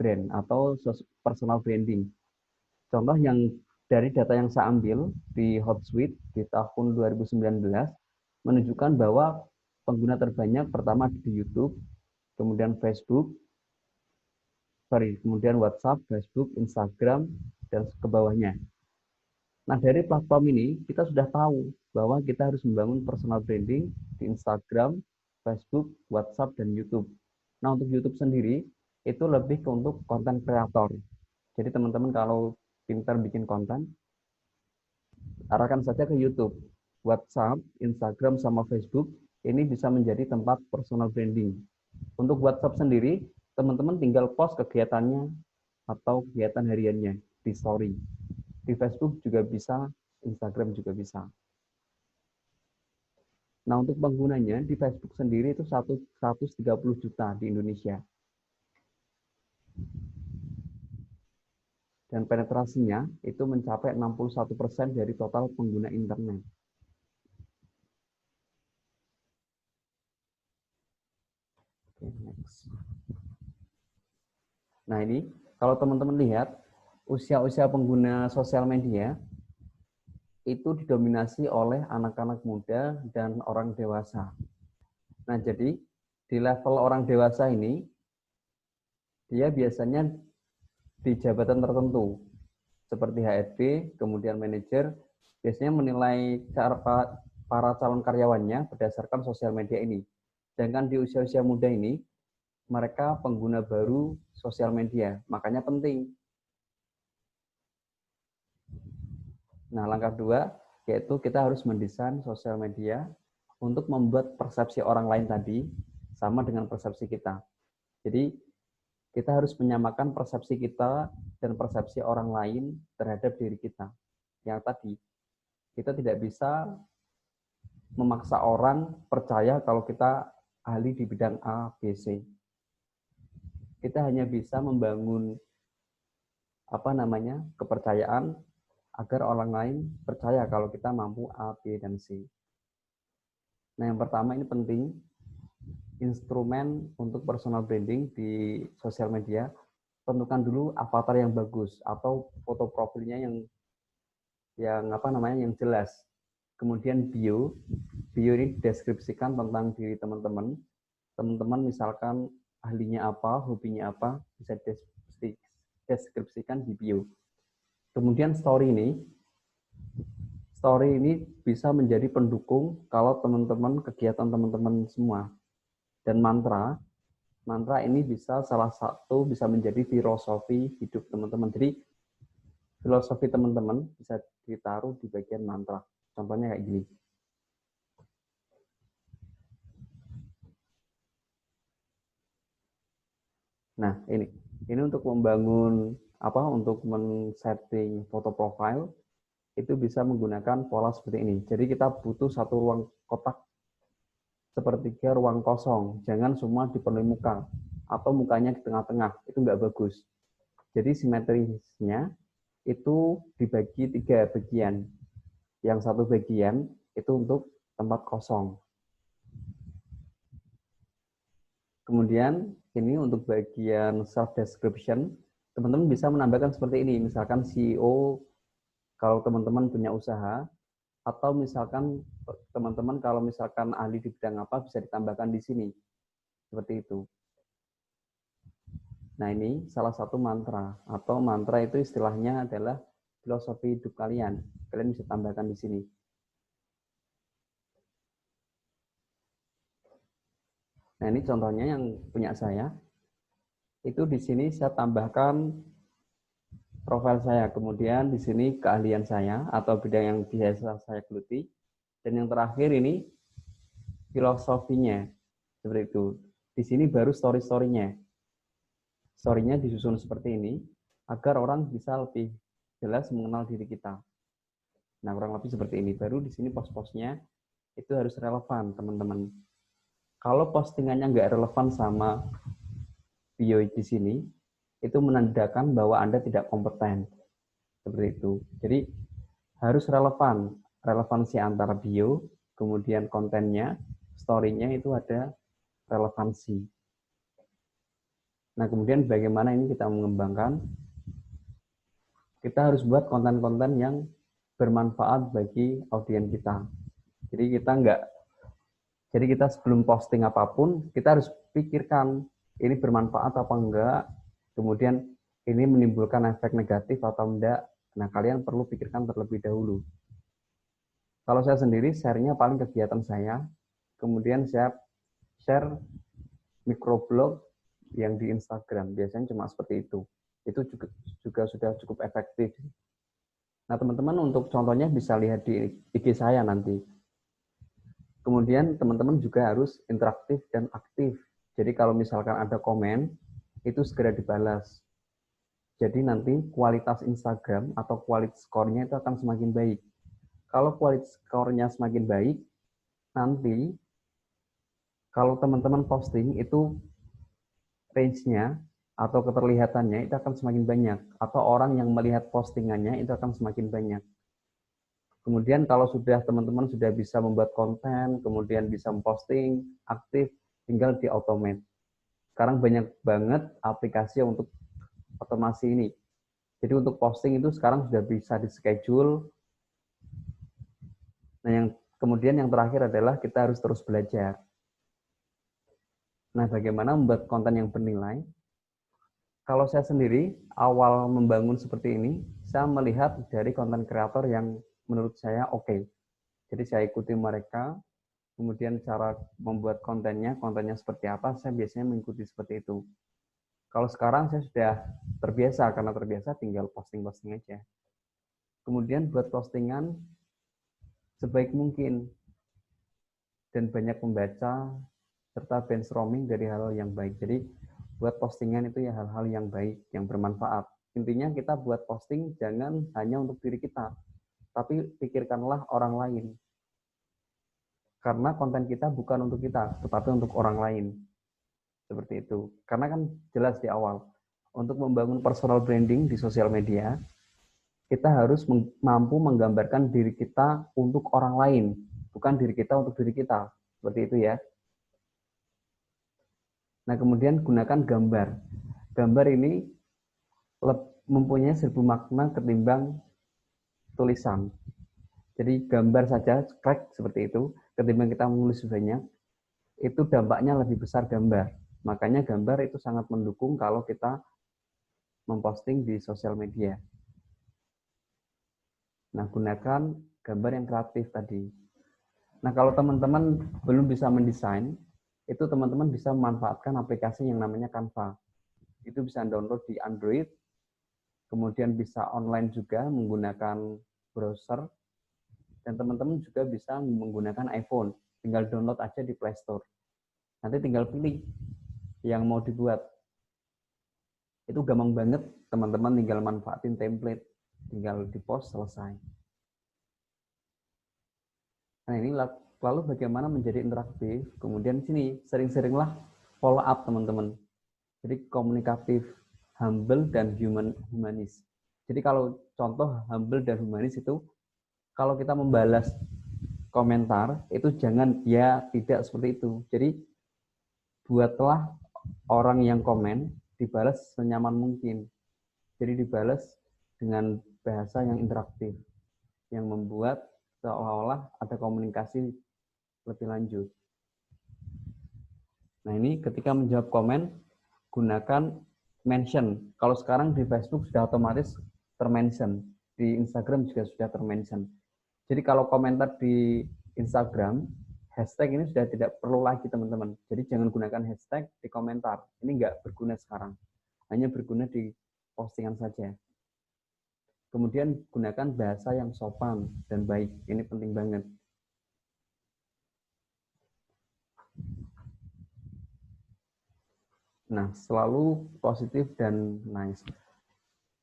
brand atau personal branding. Contoh yang dari data yang saya ambil di Hotsuite di tahun 2019, menunjukkan bahwa pengguna terbanyak pertama di YouTube, kemudian Facebook, kemudian WhatsApp, Facebook, Instagram, dan ke bawahnya. Nah, dari platform ini kita sudah tahu bahwa kita harus membangun personal branding di Instagram, Facebook, WhatsApp, dan YouTube. Nah, untuk YouTube sendiri itu lebih ke untuk konten kreator. Jadi teman-teman kalau pintar bikin konten, arahkan saja ke YouTube. WhatsApp, Instagram, sama Facebook ini bisa menjadi tempat personal branding. Untuk WhatsApp sendiri, teman-teman tinggal post kegiatannya atau kegiatan hariannya di story. Di Facebook juga bisa, Instagram juga bisa. Nah, untuk penggunanya di Facebook sendiri itu 130 juta di Indonesia. Dan penetrasinya itu mencapai 61% dari total pengguna internet. Oke, next. Nah, ini kalau teman-teman lihat usia-usia pengguna sosial media itu didominasi oleh anak-anak muda dan orang dewasa. Nah, jadi di level orang dewasa ini dia biasanya di jabatan tertentu seperti HRD, kemudian manajer, biasanya menilai para calon karyawannya berdasarkan sosial media ini. Sedangkan di usia-usia muda ini, mereka pengguna baru sosial media, makanya penting. Nah, langkah 2, yaitu kita harus mendesain sosial media untuk membuat persepsi orang lain tadi sama dengan persepsi kita. Jadi, kita harus menyamakan persepsi kita dan persepsi orang lain terhadap diri kita. Yang tadi, kita tidak bisa memaksa orang percaya kalau kita ahli di bidang A, B, C. Kita hanya bisa membangun kepercayaan agar orang lain percaya kalau kita mampu A, B, dan C. Nah, yang pertama ini penting, instrumen untuk personal branding di sosial media, tentukan dulu avatar yang bagus atau foto profilnya yang jelas. Kemudian bio ini deskripsikan tentang diri teman-teman. Teman-teman misalkan ahlinya apa, hobinya apa, bisa deskripsikan di bio. Kemudian story ini bisa menjadi pendukung kalau teman-teman, kegiatan teman-teman semua. Dan mantra ini salah satu bisa menjadi filosofi hidup teman-teman. Jadi filosofi teman-teman bisa ditaruh di bagian mantra. Contohnya kayak gini. Nah, ini untuk membangun untuk men-setting foto profile itu bisa menggunakan pola seperti ini. Jadi kita butuh satu ruang kotak sepertiga ruang kosong, jangan semua dipenuhi muka atau mukanya di tengah-tengah, itu nggak bagus. Jadi simetrisnya itu dibagi 3 bagian. Yang satu bagian itu untuk tempat kosong. Kemudian ini untuk bagian self description, teman-teman bisa menambahkan seperti ini, misalkan CEO kalau teman-teman punya usaha, atau misalkan teman-teman kalau misalkan ahli di bidang apa bisa ditambahkan di sini. Seperti itu. Nah, ini salah satu mantra, atau mantra itu istilahnya adalah filosofi hidup kalian. Kalian bisa tambahkan di sini. Nah, ini contohnya yang punya saya. Itu di sini saya tambahkan profil saya, kemudian di sini keahlian saya atau bidang yang biasa saya geluti, dan yang terakhir ini filosofinya, seperti itu. Di sini baru story-story-nya. Story-nya disusun seperti ini, agar orang bisa lebih jelas mengenal diri kita. Nah, kurang lebih seperti ini. Baru di sini post-postnya itu harus relevan, teman-teman. Kalau postingannya nggak relevan sama bio di sini, itu menandakan bahwa Anda tidak kompeten. Seperti itu. Jadi harus relevan. Relevansi antara bio, kemudian kontennya, story-nya itu ada relevansi. Nah, kemudian bagaimana ini kita mengembangkan? Kita harus buat konten-konten yang bermanfaat bagi audiens kita. Jadi kita sebelum posting apapun, kita harus pikirkan ini bermanfaat apa enggak, Kemudian ini menimbulkan efek negatif atau enggak. Nah, kalian perlu pikirkan terlebih dahulu. Kalau saya sendiri, share-nya paling kegiatan saya. Kemudian saya share microblog yang di Instagram. Biasanya cuma seperti itu. Itu juga sudah cukup efektif. Nah, teman-teman untuk contohnya bisa lihat di IG saya nanti. Kemudian teman-teman juga harus interaktif dan aktif. Jadi kalau misalkan ada komen, itu segera dibalas. Jadi nanti kualitas Instagram atau quality score-nya itu akan semakin baik. Kalau quality score-nya semakin baik, nanti kalau teman-teman posting itu range-nya atau keterlihatannya itu akan semakin banyak. Atau orang yang melihat postingannya itu akan semakin banyak. Kemudian kalau sudah teman-teman sudah bisa membuat konten, kemudian bisa memposting, aktif, tinggal di automate. Sekarang banyak banget aplikasi untuk otomasi ini. Jadi untuk posting itu sekarang sudah bisa di schedule. Nah, kemudian yang terakhir adalah kita harus terus belajar. Nah, bagaimana membuat konten yang bernilai? Kalau saya sendiri awal membangun seperti ini, saya melihat dari konten kreator yang menurut saya oke. Jadi saya ikuti mereka, kemudian cara membuat kontennya seperti apa, saya biasanya mengikuti seperti itu. Kalau sekarang saya sudah terbiasa, karena terbiasa tinggal posting-posting aja. Kemudian buat postingan sebaik mungkin, dan banyak membaca, serta brainstorming dari hal yang baik. Jadi buat postingan itu ya hal-hal yang baik, yang bermanfaat. Intinya kita buat posting jangan hanya untuk diri kita, tapi pikirkanlah orang lain. Karena konten kita bukan untuk kita, tetapi untuk orang lain. Seperti itu. Karena kan jelas di awal, untuk membangun personal branding di sosial media, kita harus mampu menggambarkan diri kita untuk orang lain, bukan diri kita untuk diri kita. Seperti itu ya. Nah, kemudian gunakan gambar. Gambar ini mempunyai 1000 makna ketimbang tulisan. Jadi gambar saja, crack seperti itu, ketimbang kita menulis banyak, itu dampaknya lebih besar gambar. Makanya gambar itu sangat mendukung kalau kita memposting di sosial media. Nah, gunakan gambar yang kreatif tadi. Nah, kalau teman-teman belum bisa mendesain, itu teman-teman bisa memanfaatkan aplikasi yang namanya Canva. Itu bisa download di Android, kemudian bisa online juga menggunakan browser, dan teman-teman juga bisa menggunakan iPhone. Tinggal download aja di Play Store. Nanti tinggal pilih yang mau dibuat. Itu gampang banget, teman-teman tinggal manfaatin template, tinggal di-post, selesai. Nah, ini lalu bagaimana menjadi interaktif. Kemudian sini, sering-seringlah follow up, teman-teman. Jadi komunikatif, humble, dan humanis. Jadi kalau contoh humble dan humanis itu, kalau kita membalas komentar, itu jangan ya tidak seperti itu. Jadi buatlah orang yang komen dibalas senyaman mungkin. Jadi dibalas dengan bahasa yang interaktif, yang membuat seolah-olah ada komunikasi lebih lanjut. Nah, ini ketika menjawab komen, gunakan mention. Kalau sekarang di Facebook sudah otomatis termention, di Instagram juga sudah termention. Jadi kalau komentar di Instagram, hashtag ini sudah tidak perlu lagi, teman-teman. Jadi jangan gunakan hashtag di komentar. Ini nggak berguna sekarang. Hanya berguna di postingan saja. Kemudian gunakan bahasa yang sopan dan baik. Ini penting banget. Nah, selalu positif dan nice.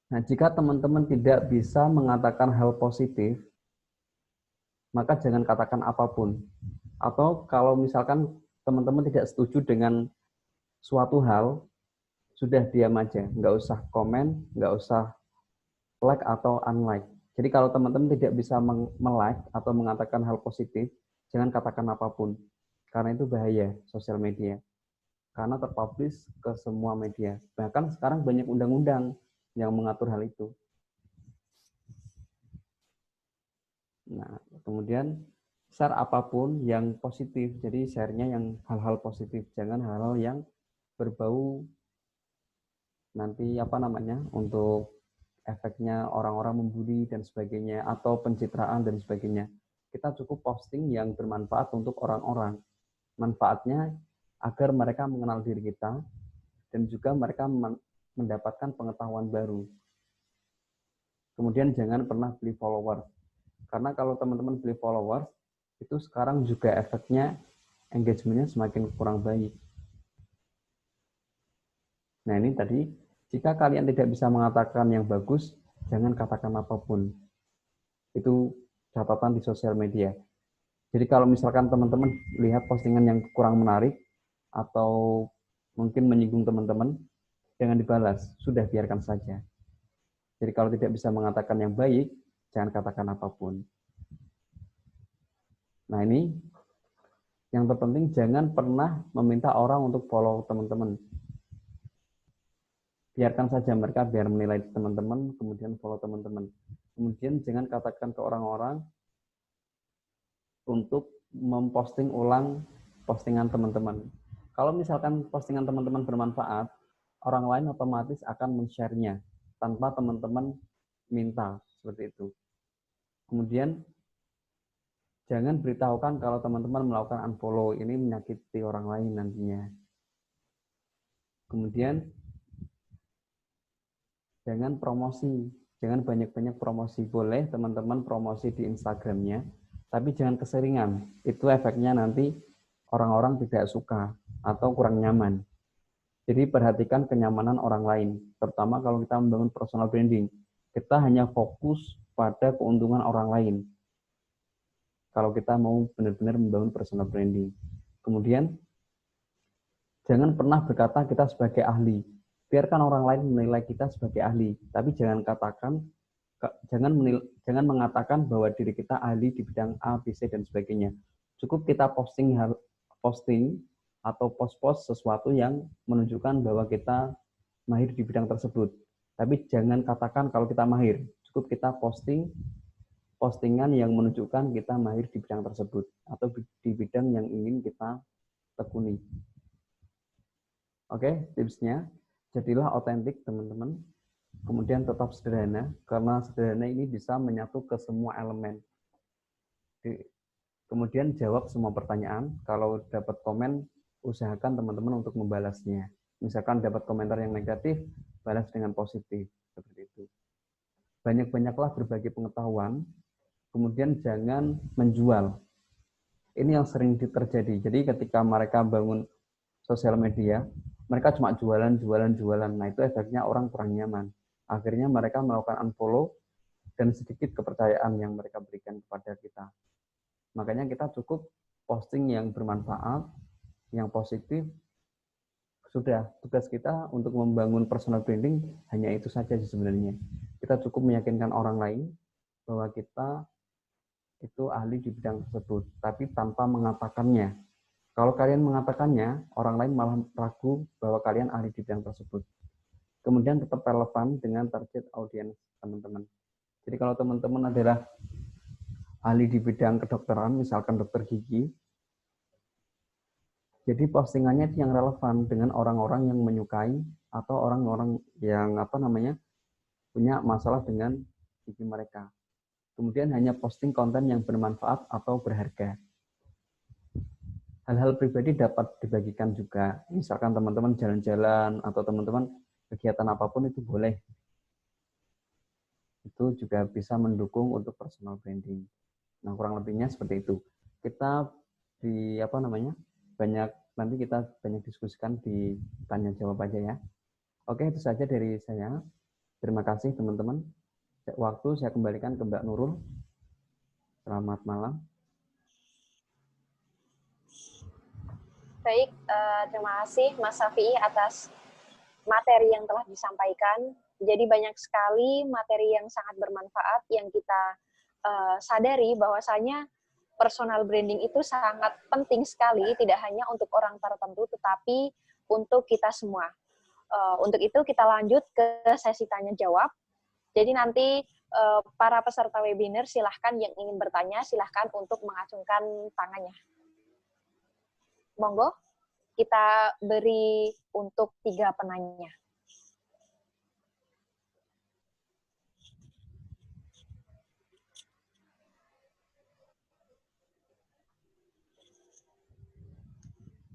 Nah, jika teman-teman tidak bisa mengatakan hal positif, maka jangan katakan apapun. Atau kalau misalkan teman-teman tidak setuju dengan suatu hal, sudah diam aja. Nggak usah komen, nggak usah like atau unlike. Jadi kalau teman-teman tidak bisa melike atau mengatakan hal positif, jangan katakan apapun. Karena itu bahaya sosial media. Karena terpublish ke semua media. Bahkan sekarang banyak undang-undang yang mengatur hal itu. Nah, kemudian share apapun yang positif. Jadi share-nya yang hal-hal positif, jangan hal-hal yang berbau nanti apa namanya untuk efeknya orang-orang membuli dan sebagainya atau pencitraan dan sebagainya. Kita cukup posting yang bermanfaat untuk orang-orang. Manfaatnya agar mereka mengenal diri kita dan juga mereka mendapatkan pengetahuan baru. Kemudian jangan pernah beli followers. Karena kalau teman-teman beli followers, itu sekarang juga efeknya engagement-nya semakin kurang baik. Nah ini tadi, jika kalian tidak bisa mengatakan yang bagus, jangan katakan apapun. Itu catatan di sosial media. Jadi kalau misalkan teman-teman lihat postingan yang kurang menarik, atau mungkin menyinggung teman-teman, jangan dibalas, sudah biarkan saja. Jadi kalau tidak bisa mengatakan yang baik, jangan katakan apapun. Nah ini, yang terpenting jangan pernah meminta orang untuk follow teman-teman. Biarkan saja mereka biar menilai teman-teman, kemudian follow teman-teman. Kemudian jangan katakan ke orang-orang untuk memposting ulang postingan teman-teman. Kalau misalkan postingan teman-teman bermanfaat, orang lain otomatis akan men-share-nya tanpa teman-teman minta, seperti itu. Kemudian jangan beritahukan kalau teman-teman melakukan unfollow, ini menyakiti orang lain nantinya. Kemudian jangan promosi, jangan banyak-banyak promosi. Boleh teman-teman promosi di Instagramnya, tapi jangan keseringan. Itu efeknya nanti orang-orang tidak suka atau kurang nyaman. Jadi perhatikan kenyamanan orang lain, terutama kalau kita membangun personal branding. Kita hanya fokus pada keuntungan orang lain. Kalau kita mau benar-benar membangun personal branding. Kemudian, jangan pernah berkata kita sebagai ahli. Biarkan orang lain menilai kita sebagai ahli, tapi jangan mengatakan bahwa diri kita ahli di bidang A, B, C dan sebagainya. Cukup kita posting atau post-post sesuatu yang menunjukkan bahwa kita mahir di bidang tersebut. Tapi jangan katakan kalau kita mahir. Cukup kita postingan yang menunjukkan kita mahir di bidang tersebut atau di bidang yang ingin kita tekuni. Oke, tipsnya. Jadilah otentik, teman-teman. Kemudian tetap sederhana, karena sederhana ini bisa menyatu ke semua elemen. Kemudian jawab semua pertanyaan. Kalau dapat komen, usahakan teman-teman untuk membalasnya. Misalkan dapat komentar yang negatif, balas dengan positif. Seperti itu. Banyak-banyaklah berbagi pengetahuan, kemudian jangan menjual. Ini yang sering terjadi. Jadi ketika mereka bangun sosial media, mereka cuma jualan. Nah itu efeknya orang kurang nyaman. Akhirnya mereka melakukan unfollow dan sedikit kepercayaan yang mereka berikan kepada kita. Makanya kita cukup posting yang bermanfaat, yang positif. Sudah, tugas kita untuk membangun personal branding hanya itu saja sebenarnya. Kita cukup meyakinkan orang lain bahwa kita itu ahli di bidang tersebut, tapi tanpa mengatakannya. Kalau kalian mengatakannya, orang lain malah ragu bahwa kalian ahli di bidang tersebut. Kemudian tetap relevan dengan target audiens teman-teman. Jadi kalau teman-teman adalah ahli di bidang kedokteran, misalkan dokter gigi, jadi postingannya itu yang relevan dengan orang-orang yang menyukai atau orang-orang yang punya masalah dengan gigi mereka. Kemudian hanya posting konten yang bermanfaat atau berharga. Hal-hal pribadi dapat dibagikan juga. Misalkan teman-teman jalan-jalan atau teman-teman kegiatan apapun itu boleh. Itu juga bisa mendukung untuk personal branding. Nah, kurang lebihnya seperti itu. Kita nanti kita banyak diskusikan di tanya jawab aja ya. Oke, itu saja dari saya. Terima kasih teman-teman. Waktu saya kembalikan ke Mbak Nurul. Selamat malam. Baik, terima kasih Mas Syafi'i atas materi yang telah disampaikan. Jadi banyak sekali materi yang sangat bermanfaat yang kita sadari bahwasanya personal branding itu sangat penting sekali, tidak hanya untuk orang tertentu, tetapi untuk kita semua. Untuk itu kita lanjut ke sesi tanya-jawab. Jadi nanti para peserta webinar silahkan yang ingin bertanya, silahkan untuk mengacungkan tangannya. Monggo, kita beri untuk 3 penanya.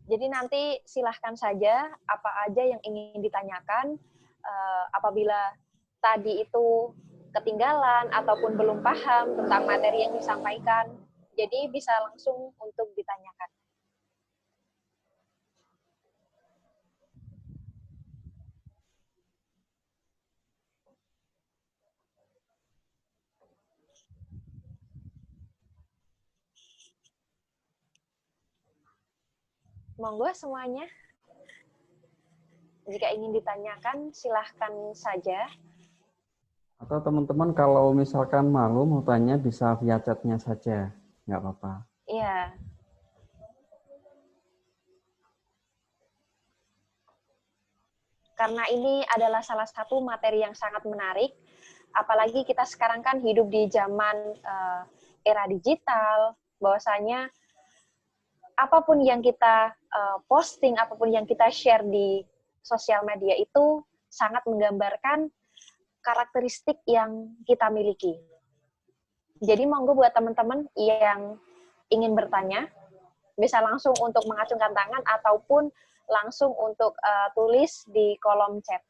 Jadi nanti silahkan saja apa aja yang ingin ditanyakan. Apabila tadi itu ketinggalan ataupun belum paham tentang materi yang disampaikan, jadi bisa langsung untuk ditanyakan. Monggo semuanya. Jika ingin ditanyakan, silahkan saja. Atau teman-teman kalau misalkan malu mau tanya bisa via chatnya saja, nggak apa-apa. Iya. Karena ini adalah salah satu materi yang sangat menarik, apalagi kita sekarang kan hidup di zaman era digital, bahwasanya apapun yang kita posting, apapun yang kita share di sosial media itu sangat menggambarkan karakteristik yang kita miliki. Jadi monggo buat teman-teman yang ingin bertanya, bisa langsung untuk mengacungkan tangan ataupun langsung untuk tulis di kolom chat.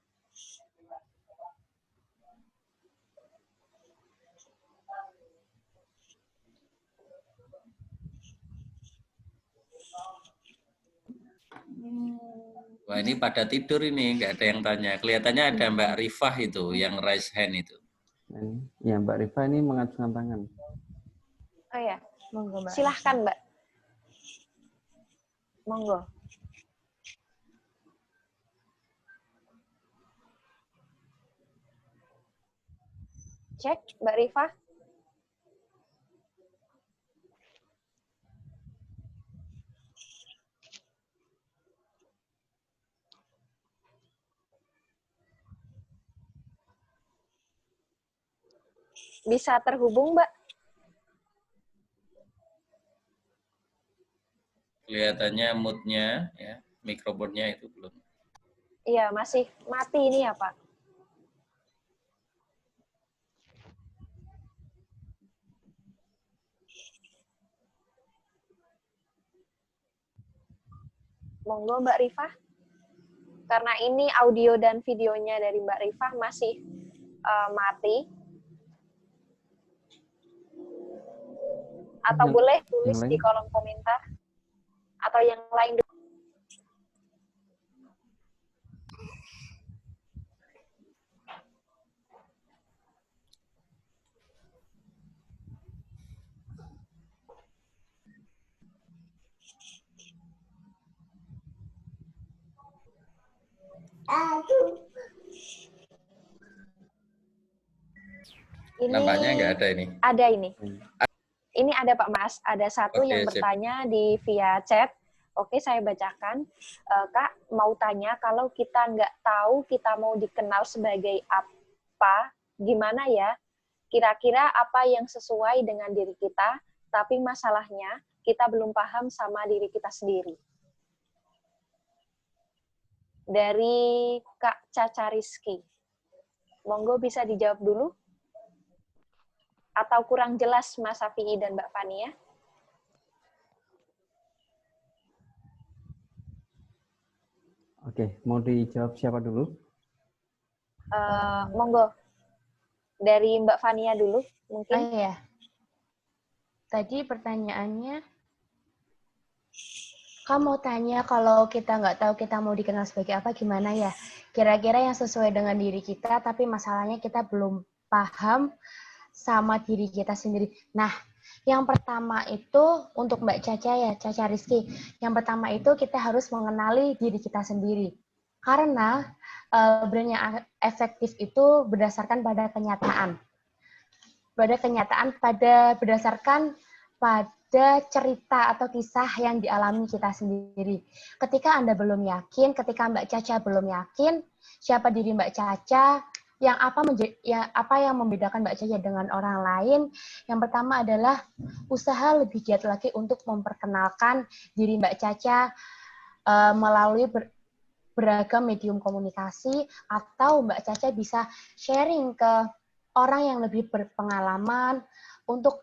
Wah, ini pada tidur ini, nggak ada yang tanya. Kelihatannya ada Mbak Rifah itu, yang raise hand itu. Ya, Mbak Rifah ini mengacungkan tangan. Oh ya, Monggo, Mbak. silahkan Mbak. Monggo. Cek, Mbak Rifah. Bisa terhubung, Mbak? Kelihatannya mood-nya, ya, mikrofonnya itu belum. Iya, masih mati ini ya, Pak. Monggo Mbak Rifah. Karena ini audio dan videonya dari Mbak Rifah masih mati. Atau boleh tulis di kolom komentar. Atau yang lain. Ini Nampaknya nggak ada ini. Ada ini. Ini ada Pak Mas. Ada satu yang bertanya di via chat. Oke, saya bacakan. Kak, mau tanya, kalau kita nggak tahu kita mau dikenal sebagai apa, gimana ya? Kira-kira apa yang sesuai dengan diri kita, tapi masalahnya kita belum paham sama diri kita sendiri. Dari Kak Caca Rizky. Monggo bisa dijawab dulu? Atau kurang jelas Mas Safi'i dan Mbak Fania? Oke, mau dijawab siapa dulu? Monggo. Dari Mbak Fania dulu, mungkin. Oh iya. Tadi pertanyaannya, kamu mau tanya kalau kita nggak tahu kita mau dikenal sebagai apa, gimana ya? Kira-kira yang sesuai dengan diri kita, tapi masalahnya kita belum paham sama diri kita sendiri. Nah, yang pertama itu untuk Mbak Caca ya, Caca Rizky. Yang pertama itu kita harus mengenali diri kita sendiri. Karena brand yang efektif itu berdasarkan pada kenyataan. Berdasarkan pada cerita atau kisah yang dialami kita sendiri. Ketika Anda belum yakin, ketika Mbak Caca belum yakin, siapa diri Mbak Caca, yang apa yang membedakan Mbak Caca dengan orang lain? Yang pertama adalah usaha lebih giat lagi untuk memperkenalkan diri Mbak Caca melalui beragam medium komunikasi, atau Mbak Caca bisa sharing ke orang yang lebih berpengalaman untuk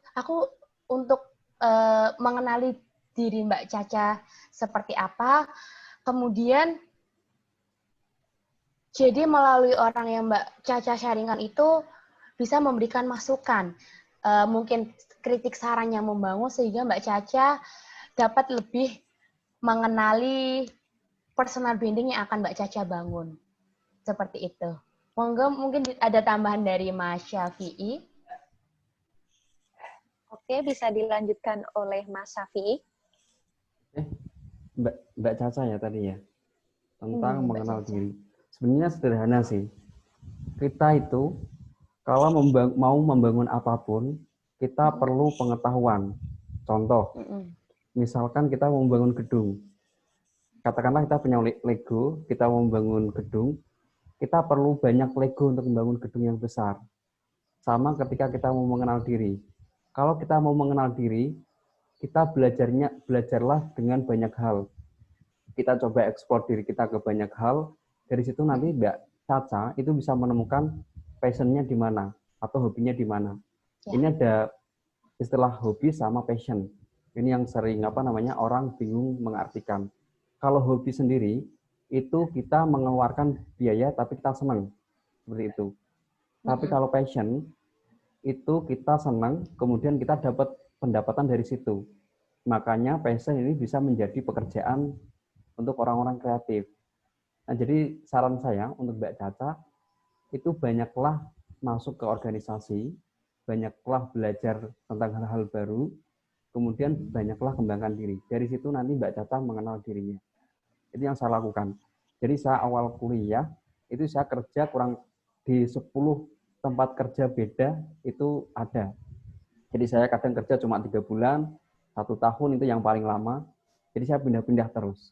mengenali diri Mbak Caca seperti apa. Kemudian jadi melalui orang yang Mbak Caca sharingkan itu bisa memberikan masukan, mungkin kritik saran yang membangun sehingga Mbak Caca dapat lebih mengenali personal branding yang akan Mbak Caca bangun. Seperti itu. Monggo mungkin ada tambahan dari Mas Syafi'i. Oke, bisa dilanjutkan oleh Mas Syafi'i. Mbak Caca ya tadi ya, tentang Mbak mengenal Caca. diri. Sebenarnya sederhana sih. Kita itu kalau mau membangun apapun, kita perlu pengetahuan. Contoh, misalkan kita mau membangun gedung. Katakanlah kita punya Lego, kita mau membangun gedung, kita perlu banyak Lego untuk membangun gedung yang besar. Sama ketika kita mau mengenal diri. Kalau kita mau mengenal diri, kita belajarlah dengan banyak hal. Kita coba eksplor diri kita ke banyak hal. Dari situ nanti Mbak Caca itu bisa menemukan passion-nya di mana atau hobinya di mana. Ya. Ini ada istilah hobi sama passion. Ini yang sering orang bingung mengartikan. Kalau hobi sendiri itu kita mengeluarkan biaya tapi kita senang. Seperti itu. Tapi kalau passion itu kita senang, kemudian kita dapat pendapatan dari situ. Makanya passion ini bisa menjadi pekerjaan untuk orang-orang kreatif. Nah, jadi saran saya untuk Mbak Caca, itu banyaklah masuk ke organisasi, banyaklah belajar tentang hal-hal baru, kemudian banyaklah kembangkan diri. Dari situ nanti Mbak Caca mengenal dirinya. Itu yang saya lakukan. Jadi saya awal kuliah, itu saya kerja kurang di 10 tempat kerja beda, itu ada. Jadi saya kadang kerja cuma 3 bulan, 1 tahun itu yang paling lama. Jadi saya pindah-pindah terus.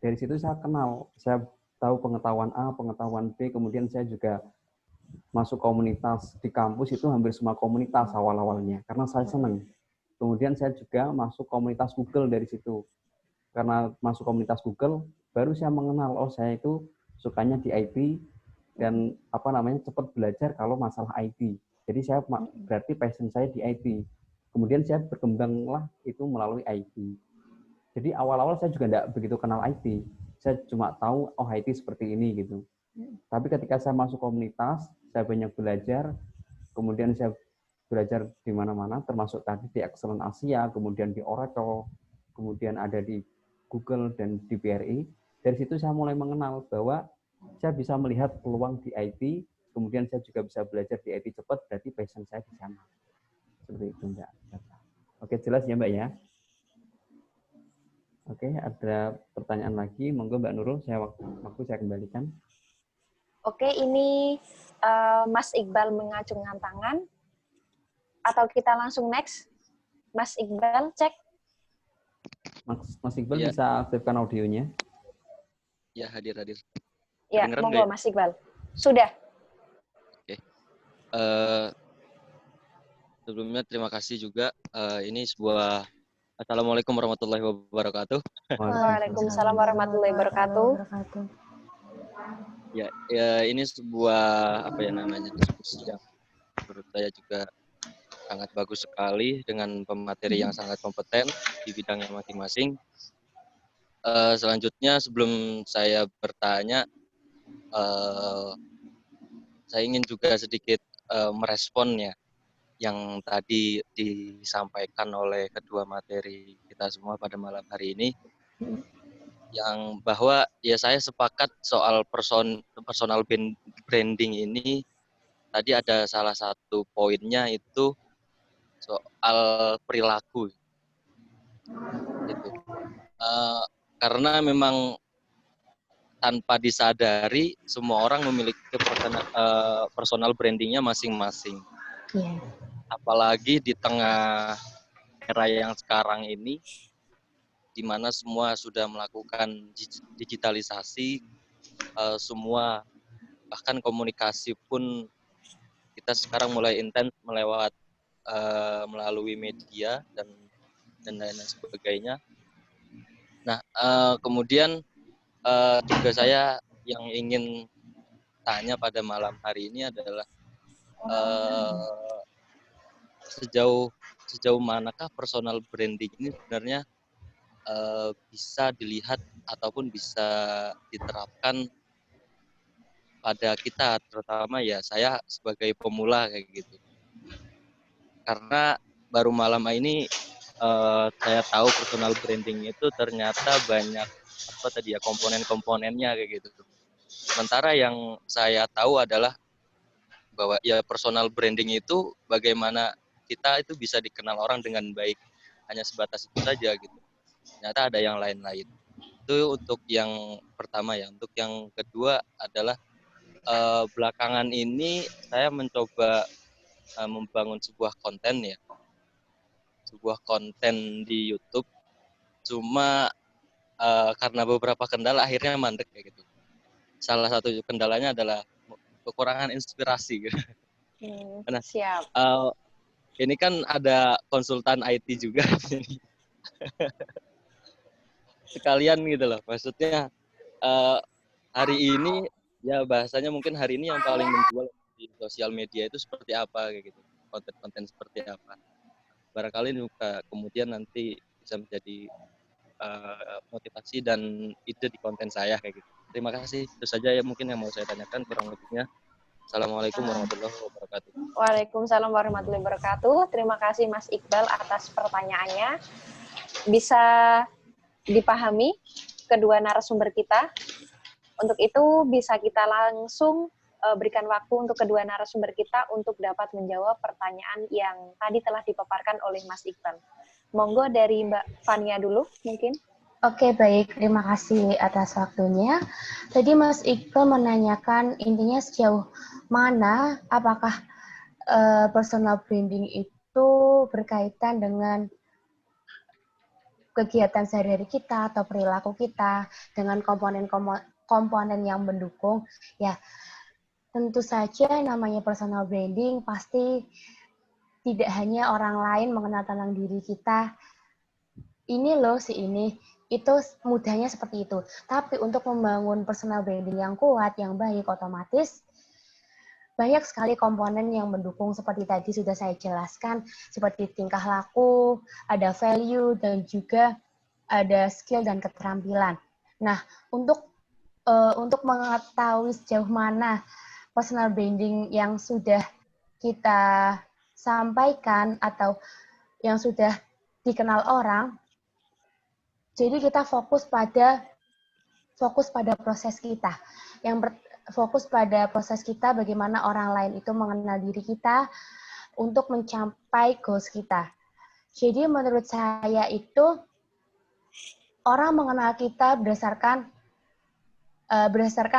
Dari situ saya kenal, saya tahu pengetahuan A, pengetahuan B, kemudian saya juga masuk komunitas di kampus, itu hampir semua komunitas awal-awalnya, karena saya senang. Kemudian saya juga masuk komunitas Google dari situ. Karena masuk komunitas Google, baru saya mengenal, oh saya itu sukanya di IT, dan cepat belajar kalau masalah IT. Jadi saya berarti passion saya di IT. Kemudian saya berkembanglah itu melalui IT. Jadi awal-awal saya juga tidak begitu kenal IT. Saya cuma tahu, oh IT seperti ini gitu. Tapi ketika saya masuk komunitas, saya banyak belajar, kemudian saya belajar di mana-mana, termasuk tadi di Excellent Asia, kemudian di Oracle, kemudian ada di Google dan di BRI. Dari situ saya mulai mengenal bahwa saya bisa melihat peluang di IT, kemudian saya juga bisa belajar di IT cepat, berarti passion saya di sana. Seperti itu, Mbak. Oke, jelas ya, Mbak ya? Oke, ada pertanyaan lagi. Monggo Mbak Nurul, waktu saya kembalikan. Oke, ini Mas Iqbal mengacungkan tangan. Atau kita langsung next? Mas Iqbal, cek. Mas Iqbal bisa aktifkan audionya. Ya, hadir. Ya, monggo Mas Iqbal. Sudah. Oke. Sebelumnya terima kasih juga. Ini sebuah Assalamualaikum warahmatullahi wabarakatuh. Waalaikumsalam warahmatullahi wabarakatuh. Ya, ini sebuah diskusi yang menurut saya juga sangat bagus sekali dengan pemateri yang sangat kompeten di bidangnya masing-masing. Selanjutnya sebelum saya bertanya, saya ingin juga sedikit meresponnya yang tadi disampaikan oleh kedua materi kita semua pada malam hari ini, yang bahwa ya saya sepakat soal personal branding ini. Tadi ada salah satu poinnya itu soal perilaku, gitu. Karena memang tanpa disadari semua orang memiliki personal brandingnya masing-masing. Yeah. Apalagi di tengah era yang sekarang ini, di mana semua sudah melakukan digitalisasi, semua bahkan komunikasi pun kita sekarang mulai intens melalui media dan lain sebagainya. Nah, kemudian juga saya yang ingin tanya pada malam hari ini adalah sejauh manakah personal branding ini sebenarnya bisa dilihat ataupun bisa diterapkan pada kita, terutama ya saya sebagai pemula kayak gitu. Karena baru malam ini saya tahu personal branding itu ternyata banyak apa tadi ya komponen-komponennya kayak gitu. Sementara yang saya tahu adalah bahwa ya personal branding itu bagaimana kita itu bisa dikenal orang dengan baik, hanya sebatas itu saja gitu. Ternyata ada yang lain-lain. Itu untuk yang pertama ya. Untuk yang kedua adalah belakangan ini saya mencoba membangun sebuah konten ya. Sebuah konten di YouTube. Cuma karena beberapa kendala akhirnya mandek kayak gitu. Salah satu kendalanya adalah kekurangan inspirasi. Nah, Siap. ini kan ada konsultan IT juga. Sekalian gitu loh. Maksudnya hari ini ya bahasanya mungkin hari ini yang paling menjual di sosial media itu seperti apa kayak gitu. Konten-konten seperti apa. Barangkali juga kemudian nanti bisa menjadi motivasi dan ide di konten saya kayak gitu. Terima kasih. Itu saja ya mungkin yang mau saya tanyakan kurang lebihnya. Assalamualaikum warahmatullahi wabarakatuh. Waalaikumsalam warahmatullahi wabarakatuh. Terima kasih Mas Iqbal atas pertanyaannya. Bisa dipahami kedua narasumber kita. Untuk itu bisa kita langsung berikan waktu untuk kedua narasumber kita untuk dapat menjawab pertanyaan yang tadi telah dipaparkan oleh Mas Iqbal. Monggo dari Mbak Fania dulu mungkin. Oke, baik. Terima kasih atas waktunya. Tadi Mas Iqbal menanyakan intinya sejauh mana apakah personal branding itu berkaitan dengan kegiatan sehari-hari kita atau perilaku kita dengan komponen yang mendukung. Ya, tentu saja namanya personal branding pasti tidak hanya orang lain mengenal tentang diri kita. Ini loh si ini. Itu mudahnya seperti itu. Tapi untuk membangun personal branding yang kuat, yang baik, otomatis banyak sekali komponen yang mendukung seperti tadi sudah saya jelaskan, seperti tingkah laku, ada value, dan juga ada skill dan keterampilan. Nah, untuk mengetahui sejauh mana personal branding yang sudah kita sampaikan atau yang sudah dikenal orang, jadi kita fokus pada proses kita. Fokus pada proses kita bagaimana orang lain itu mengenal diri kita untuk mencapai goals kita. Jadi menurut saya itu orang mengenal kita berdasarkan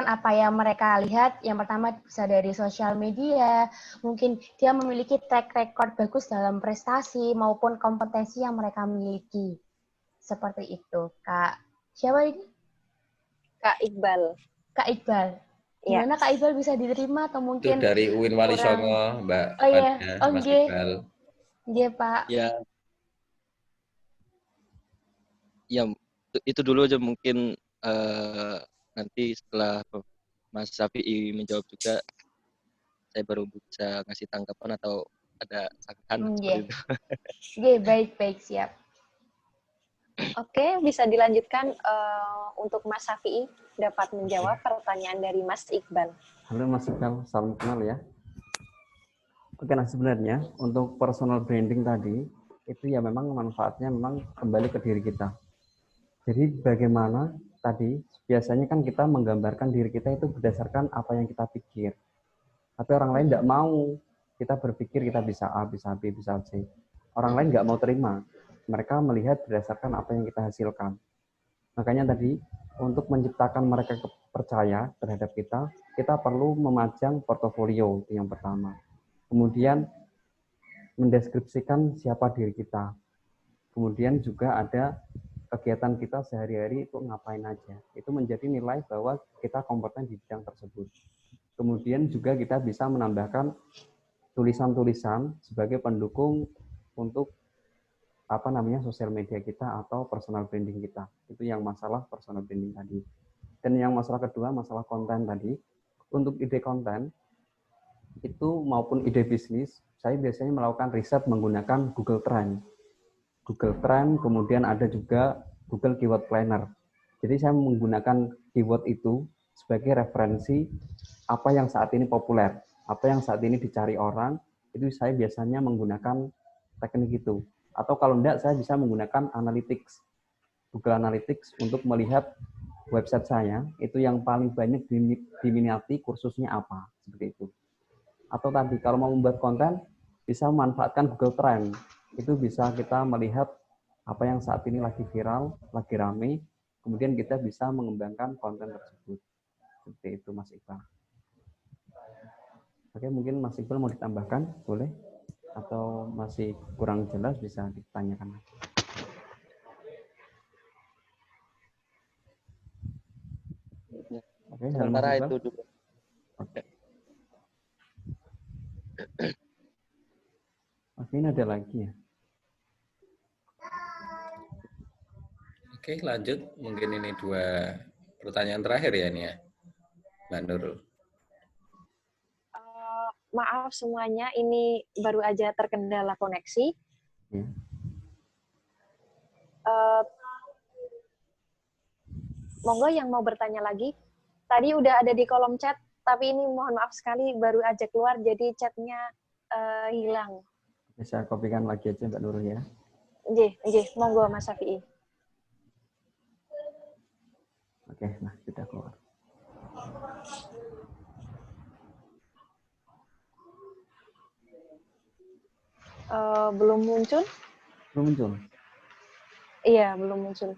apa yang mereka lihat. Yang pertama bisa dari sosial media, mungkin dia memiliki track record bagus dalam prestasi maupun kompetensi yang mereka miliki. Seperti itu, Kak. Siapa ini? Kak Iqbal. Kak Iqbal. Gimana Kak Iqbal bisa diterima atau mungkin itu dari UIN Wali Songo, Mbak Fania, Mas Iqbal. Iya, Pak. Ya, itu dulu aja mungkin nanti setelah Mas Syafi'i menjawab juga saya baru bisa ngasih tanggapan atau ada sanggahan seperti itu. Oke, baik, siap. Oke, bisa dilanjutkan untuk Mas Syafi'i dapat menjawab pertanyaan dari Mas Iqbal. Halo Mas Iqbal, salam kenal ya. Oke, nah sebenarnya untuk personal branding tadi, itu ya memang manfaatnya memang kembali ke diri kita. Jadi bagaimana tadi, biasanya kan kita menggambarkan diri kita itu berdasarkan apa yang kita pikir. Tapi orang lain tidak mau, kita berpikir kita bisa A, bisa B, bisa C. Orang lain nggak mau terima. Mereka melihat berdasarkan apa yang kita hasilkan. Makanya tadi, untuk menciptakan mereka percaya terhadap kita perlu memajang portofolio, itu yang pertama. Kemudian, mendeskripsikan siapa diri kita. Kemudian juga ada kegiatan kita sehari-hari itu ngapain aja. Itu menjadi nilai bahwa kita kompeten di bidang tersebut. Kemudian juga kita bisa menambahkan tulisan-tulisan sebagai pendukung untuk sosial media kita atau personal branding kita. Itu yang masalah personal branding tadi. Dan yang masalah kedua, masalah konten tadi. Untuk ide konten itu maupun ide bisnis, saya biasanya melakukan riset menggunakan Google Trend. Google Trend, kemudian ada juga Google Keyword Planner. Jadi saya menggunakan keyword itu sebagai referensi apa yang saat ini populer, apa yang saat ini dicari orang, itu saya biasanya menggunakan teknik itu. Atau kalau enggak, saya bisa menggunakan Analytics, Google Analytics untuk melihat website saya, itu yang paling banyak diminati kursusnya apa, seperti itu. Atau tadi, kalau mau membuat konten, bisa memanfaatkan Google Trend. Itu bisa kita melihat apa yang saat ini lagi viral, lagi rame, kemudian kita bisa mengembangkan konten tersebut. Seperti itu, Mas Iqbal. Oke, mungkin Mas Iqbal mau ditambahkan, boleh? Atau masih kurang jelas, bisa ditanyakan. Oke, sementara itu dulu. Oke. Oke, ini ada lagi ya? Oke, lanjut. Mungkin ini 2 pertanyaan terakhir ya ini ya, Mbak Nurul. Maaf semuanya, ini baru aja terkendala koneksi. Ya. Monggo yang mau bertanya lagi. Tadi udah ada di kolom chat, tapi ini mohon maaf sekali baru aja keluar, jadi chatnya hilang. Bisa kopikan lagi aja Mbak Nurul ya. Nggih, monggo Mas Syafi'i. Oke, nah sudah keluar. Belum muncul? Belum muncul? Iya, belum muncul.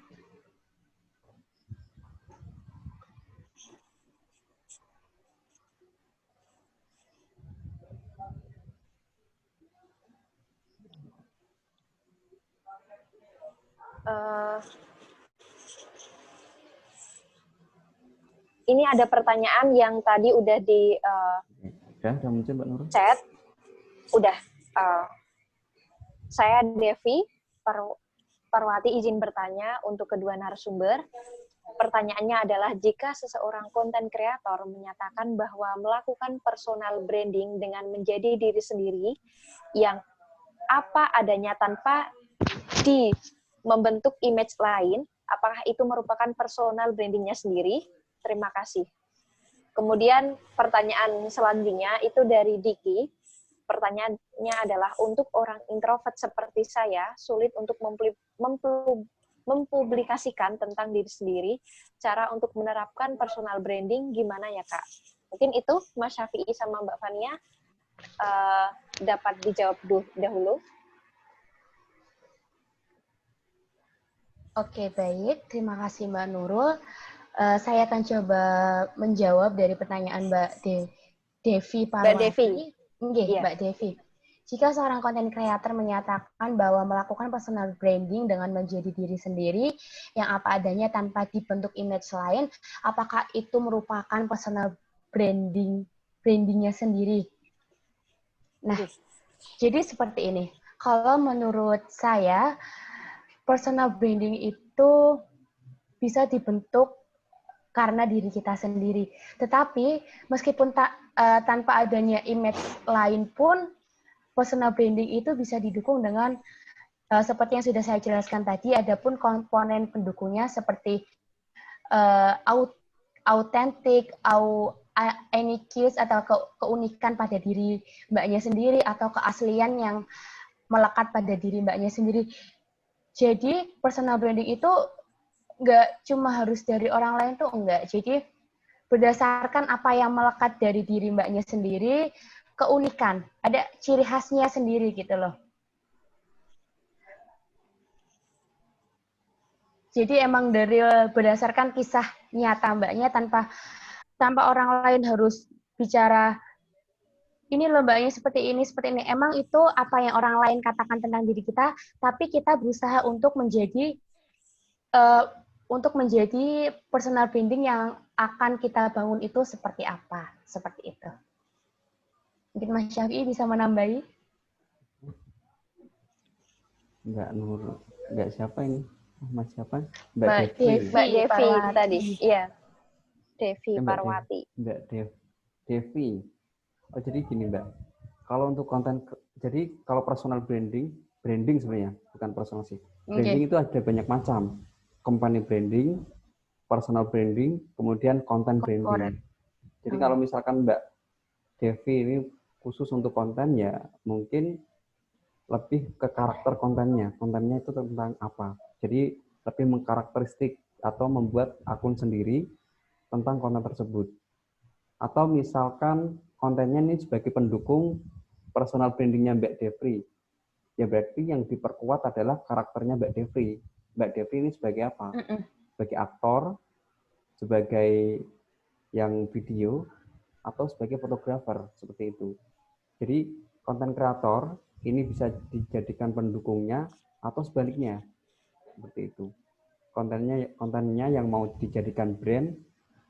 Ini ada pertanyaan yang tadi udah di Udah muncul Mbak Nurul? Chat. Udah. Saya Devi Parwati izin bertanya untuk kedua narasumber. Pertanyaannya adalah, jika seseorang konten kreator menyatakan bahwa melakukan personal branding dengan menjadi diri sendiri yang apa adanya tanpa membentuk image lain, apakah itu merupakan personal brandingnya sendiri? Terima kasih. Kemudian pertanyaan selanjutnya itu dari Diki. Pertanyaannya adalah, untuk orang introvert seperti saya, sulit untuk mempublikasikan tentang diri sendiri, cara untuk menerapkan personal branding gimana ya Kak? Mungkin itu Mas Syafi'i sama Mbak Fania dapat dijawab dahulu. Oke, baik. Terima kasih Mbak Nurul. Saya akan coba menjawab dari pertanyaan Mbak Devi Parwati. Mbak Devi. Nggih, Mbak Devi. Jika seorang konten kreator menyatakan bahwa melakukan personal branding dengan menjadi diri sendiri yang apa adanya tanpa dibentuk image lain, apakah itu merupakan personal brandingnya sendiri? Nah, jadi seperti ini. Kalau menurut saya, personal branding itu bisa dibentuk karena diri kita sendiri. Tetapi meskipun tanpa adanya image lain pun, personal branding itu bisa didukung dengan seperti yang sudah saya jelaskan tadi, adapun komponen pendukungnya seperti authentic, uniqueness atau keunikan pada diri mbaknya sendiri, atau keaslian yang melekat pada diri mbaknya sendiri. Jadi personal branding itu nggak cuma harus dari orang lain tuh, enggak. Jadi berdasarkan apa yang melekat dari diri mbaknya sendiri, keunikan, ada ciri khasnya sendiri gitu loh. Jadi emang dari berdasarkan kisah nyata mbaknya, tanpa orang lain harus bicara, ini loh mbaknya seperti ini. Emang itu apa yang orang lain katakan tentang diri kita, tapi kita berusaha untuk menjadi personal branding yang akan kita bangun itu seperti apa, seperti itu. Mungkin Mas Syafi'i bisa menambahi? Enggak siapa ini? Mas siapa? Mbak Devi tadi. Iya. Devi Parwati. Mbak Devi. Oh, jadi gini Mbak. Kalau untuk konten, jadi kalau personal branding sebenarnya, bukan personal sih. Branding itu ada banyak macam. company branding, personal branding, kemudian content branding. Jadi kalau misalkan Mbak Devi ini khusus untuk konten, ya mungkin lebih ke karakter kontennya. Kontennya itu tentang apa? Jadi lebih mengkarakteristik atau membuat akun sendiri tentang konten tersebut. Atau misalkan kontennya ini sebagai pendukung personal brandingnya Mbak Devi. Ya berarti yang diperkuat adalah karakternya Mbak Devi. Mbak Devi ini sebagai apa? Sebagai aktor, sebagai yang video, atau sebagai fotografer, seperti itu. Jadi konten kreator ini bisa dijadikan pendukungnya atau sebaliknya, seperti itu. Kontennya yang mau dijadikan brand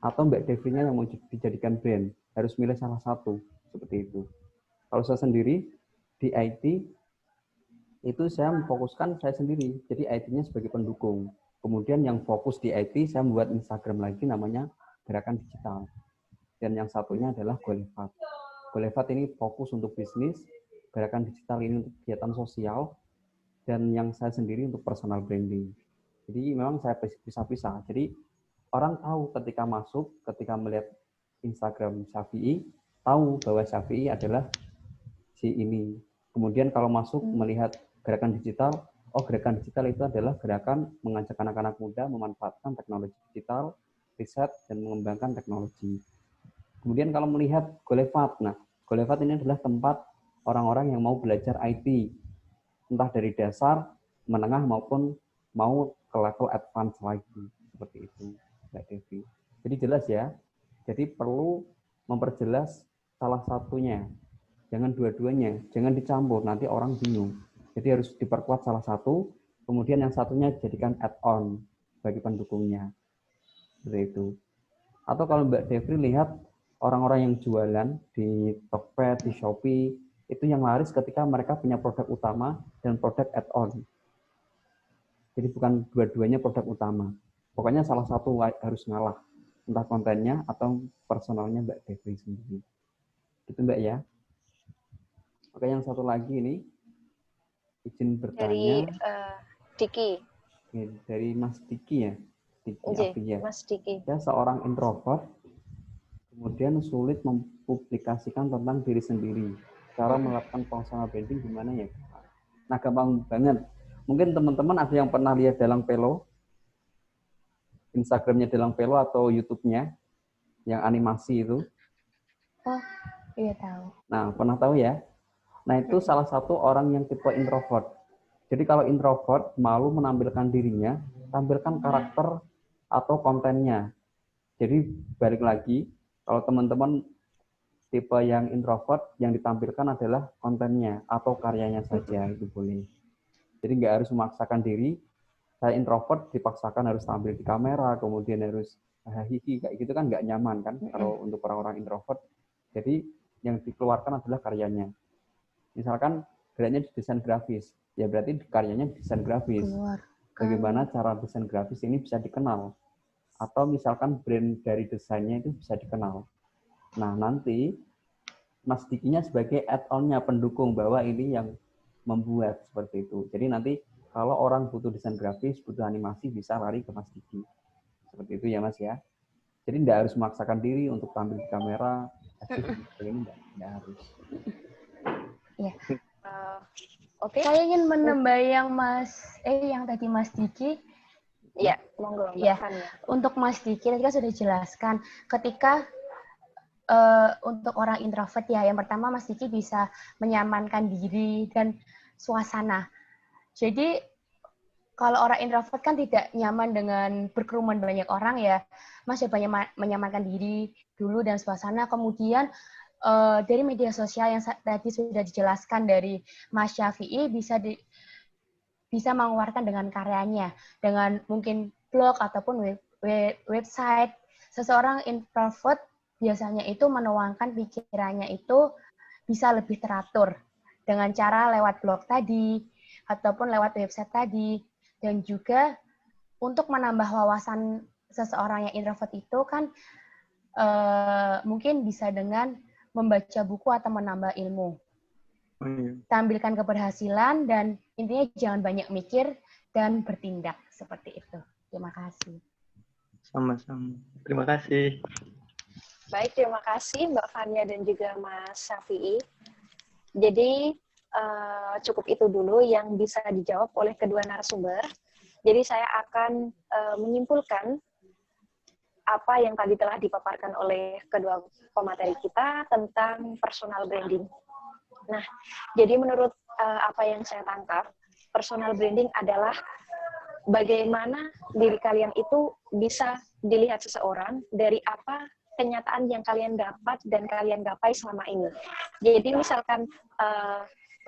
atau Mbak Devi-nya yang mau dijadikan brand, harus milih salah satu, seperti itu. Kalau saya sendiri di IT itu saya memfokuskan saya sendiri, jadi IT-nya sebagai pendukung. Kemudian yang fokus di IT saya membuat Instagram lagi namanya Gerakan Digital. Dan yang satunya adalah Golefat. Golefat ini fokus untuk bisnis, Gerakan Digital ini untuk kegiatan sosial, dan yang saya sendiri untuk personal branding. Jadi memang saya pisah-pisah. Jadi orang tahu ketika masuk, ketika melihat Instagram Syafi'i, tahu bahwa Syafi'i adalah si ini. Kemudian kalau masuk melihat Gerakan Digital, oh Gerakan Digital itu adalah gerakan mengajak anak-anak muda memanfaatkan teknologi digital, riset, dan mengembangkan teknologi. Kemudian kalau melihat Golefat, nah Golefat ini adalah tempat orang-orang yang mau belajar IT, entah dari dasar, menengah, maupun mau ke level advance lagi, seperti itu, Mbak Devi. Jadi jelas ya, jadi perlu memperjelas salah satunya, jangan dua-duanya, jangan dicampur, nanti orang bingung. Jadi harus diperkuat salah satu, kemudian yang satunya jadikan add-on bagi pendukungnya, seperti itu. Atau kalau Mbak Devi lihat orang-orang yang jualan di Tokped, di Shopee, itu yang laris ketika mereka punya produk utama dan produk add-on. Jadi bukan dua-duanya produk utama. Pokoknya salah satu harus ngalah, entah kontennya atau personalnya Mbak Devi sendiri. Gitu Mbak ya. Oke, yang satu lagi ini, izin bertanya. Dari Diki. Dari Mas Diki ya. Diki ya. Mas Diki. Saya seorang introvert, kemudian sulit mempublikasikan tentang diri sendiri. Cara melakukan personal branding gimana ya? Nah, gampang banget. Mungkin teman-teman ada yang pernah lihat Dalang Pelo, Instagramnya Dalang Pelo atau YouTube-nya, yang animasi itu. Oh, iya tahu. Nah, pernah tahu ya? Nah, itu salah satu orang yang tipe introvert. Jadi kalau introvert, malu menampilkan dirinya, tampilkan karakter atau kontennya. Jadi balik lagi, kalau teman-teman tipe yang introvert, yang ditampilkan adalah kontennya atau karyanya saja, itu boleh. Jadi nggak harus memaksakan diri. Saya introvert, dipaksakan harus tampil di kamera, kemudian harus hihi, kayak gitu kan nggak nyaman kan, kalau untuk orang-orang introvert. Jadi yang dikeluarkan adalah karyanya. Misalkan geraknya di desain grafis, ya berarti karyanya desain grafis. Bagaimana cara desain grafis ini bisa dikenal? Atau misalkan brand dari desainnya itu bisa dikenal. Nah, nanti Mas Dikinya sebagai add-on-nya, pendukung bahwa ini yang membuat seperti itu. Jadi nanti kalau orang butuh desain grafis, butuh animasi, bisa lari ke Mas Diki. Seperti itu ya Mas ya. Jadi tidak harus memaksakan diri untuk tampil di kamera, ini tidak harus. Ya. Oke. Saya ingin menambah yang tadi Mas Diki. Ya, monggo. Ya. Untuk Mas Diki tadi kan sudah dijelaskan. Ketika untuk orang introvert ya, yang pertama Mas Diki bisa menyamankan diri dan suasana. Jadi kalau orang introvert kan tidak nyaman dengan berkerumun banyak orang ya, Mas coba menyamankan diri dulu dan suasana. Kemudian dari media sosial yang tadi sudah dijelaskan dari Mas Syafi'i bisa mengeluarkan dengan karyanya, dengan mungkin blog ataupun website. Seseorang introvert biasanya itu menuangkan pikirannya itu bisa lebih teratur dengan cara lewat blog tadi ataupun lewat website tadi. Dan juga untuk menambah wawasan seseorang yang introvert itu kan mungkin bisa dengan membaca buku atau menambah ilmu. Tampilkan keberhasilan dan intinya jangan banyak mikir dan bertindak, seperti itu. Terima kasih. Sama-sama. Terima kasih. Baik, terima kasih Mbak Fania dan juga Mas Syafi'i. Jadi cukup itu dulu yang bisa dijawab oleh kedua narasumber. Jadi saya akan menyimpulkan apa yang tadi telah dipaparkan oleh kedua pemateri kita tentang personal branding. Nah, jadi menurut apa yang saya tangkap, personal branding adalah bagaimana diri kalian itu bisa dilihat seseorang dari apa kenyataan yang kalian dapat dan kalian gapai selama ini. Jadi misalkan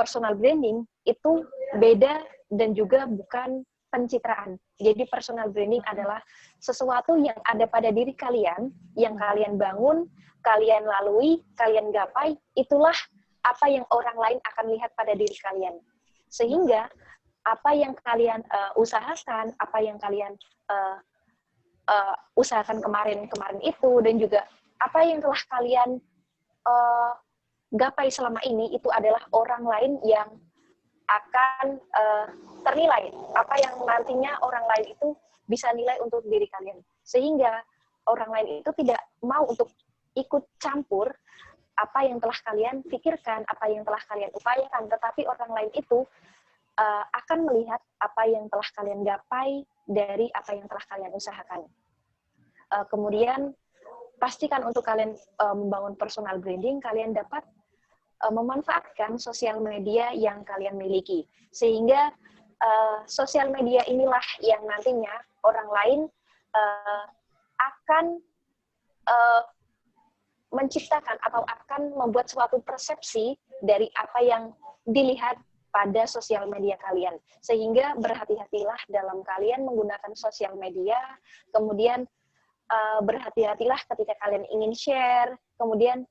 personal branding itu beda dan juga bukan pencitraan. Jadi personal branding adalah sesuatu yang ada pada diri kalian, yang kalian bangun, kalian lalui, kalian gapai, itulah apa yang orang lain akan lihat pada diri kalian. Sehingga apa yang kalian usahakan, apa yang kalian usahakan kemarin itu, dan juga apa yang telah kalian gapai selama ini, itu adalah orang lain yang akan ternilai. Apa yang nantinya orang lain itu bisa nilai untuk diri kalian. Sehingga orang lain itu tidak mau untuk ikut campur apa yang telah kalian pikirkan, apa yang telah kalian upayakan, tetapi orang lain itu akan melihat apa yang telah kalian gapai dari apa yang telah kalian usahakan. Kemudian pastikan untuk kalian membangun personal branding, kalian dapat memanfaatkan sosial media yang kalian miliki. Sehingga sosial media inilah yang nantinya orang lain akan menciptakan atau akan membuat suatu persepsi dari apa yang dilihat pada sosial media kalian. Sehingga berhati-hatilah dalam kalian menggunakan sosial media, kemudian berhati-hatilah ketika kalian ingin share, kemudian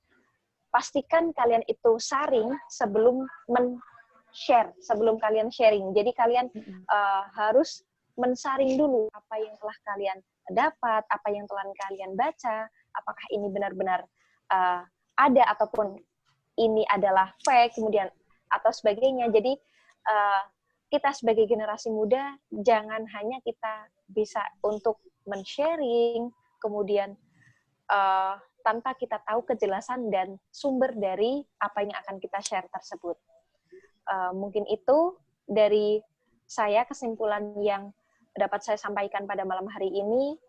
pastikan kalian itu saring sebelum men-share, sebelum kalian sharing. Jadi kalian harus mensaring dulu apa yang telah kalian dapat, apa yang telah kalian baca, apakah ini benar-benar ada ataupun ini adalah fake, kemudian atau sebagainya. Jadi kita sebagai generasi muda jangan hanya kita bisa untuk men-sharing, kemudian tanpa kita tahu kejelasan dan sumber dari apa yang akan kita share tersebut. Mungkin itu dari saya kesimpulan yang dapat saya sampaikan pada malam hari ini.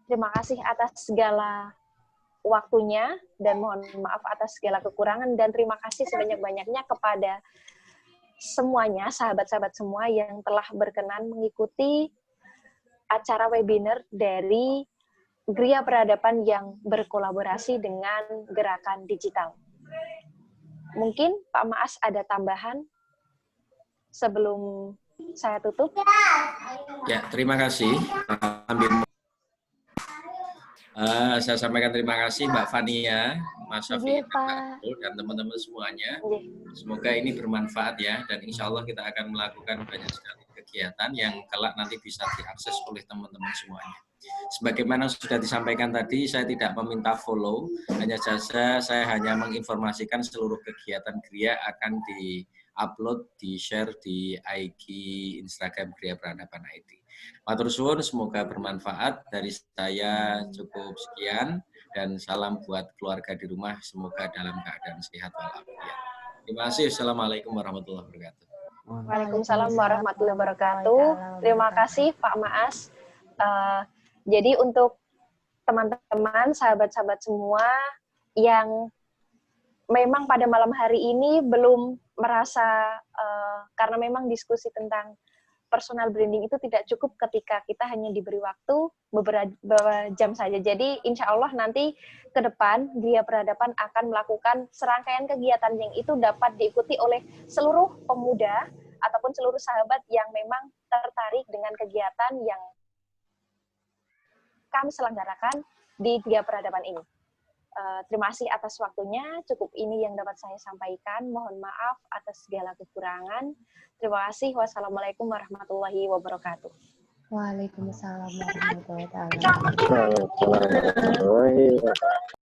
Terima kasih atas segala waktunya dan mohon maaf atas segala kekurangan, dan terima kasih sebanyak-banyaknya kepada semuanya, sahabat-sahabat semua yang telah berkenan mengikuti acara webinar dari Gria Peradaban yang berkolaborasi dengan Gerakan Digital. Mungkin Pak Maas ada tambahan sebelum saya tutup? Ya, terima kasih. Saya sampaikan terima kasih Mbak Fania, Mas Syafi'i, dan teman-teman semuanya. Semoga ini bermanfaat ya, dan insya Allah kita akan melakukan banyak sekali kegiatan yang kelak nanti bisa diakses oleh teman-teman semuanya. Sebagaimana sudah disampaikan tadi, saya tidak meminta follow, hanya saja saya hanya menginformasikan seluruh kegiatan Gria akan di-upload, di-share di IG Instagram Gria Peradaban IT. Matur suwun, semoga bermanfaat. Dari saya cukup sekian, dan salam buat keluarga di rumah, semoga dalam keadaan sehat walafiat. Terima kasih. Assalamualaikum warahmatullahi wabarakatuh. Waalaikumsalam warahmatullahi wabarakatuh. Terima kasih Pak Maas. Jadi untuk teman-teman, sahabat-sahabat semua yang memang pada malam hari ini belum merasa, karena memang diskusi tentang personal branding itu tidak cukup ketika kita hanya diberi waktu beberapa jam saja. Jadi insya Allah nanti ke depan Gria Peradaban akan melakukan serangkaian kegiatan yang itu dapat diikuti oleh seluruh pemuda ataupun seluruh sahabat yang memang tertarik dengan kegiatan yang kami selenggarakan di Gria Peradaban ini. Terima kasih atas waktunya. Cukup ini yang dapat saya sampaikan. Mohon maaf atas segala kekurangan. Terima kasih. Wassalamualaikum warahmatullahi wabarakatuh. Waalaikumsalam warahmatullahi wabarakatuh.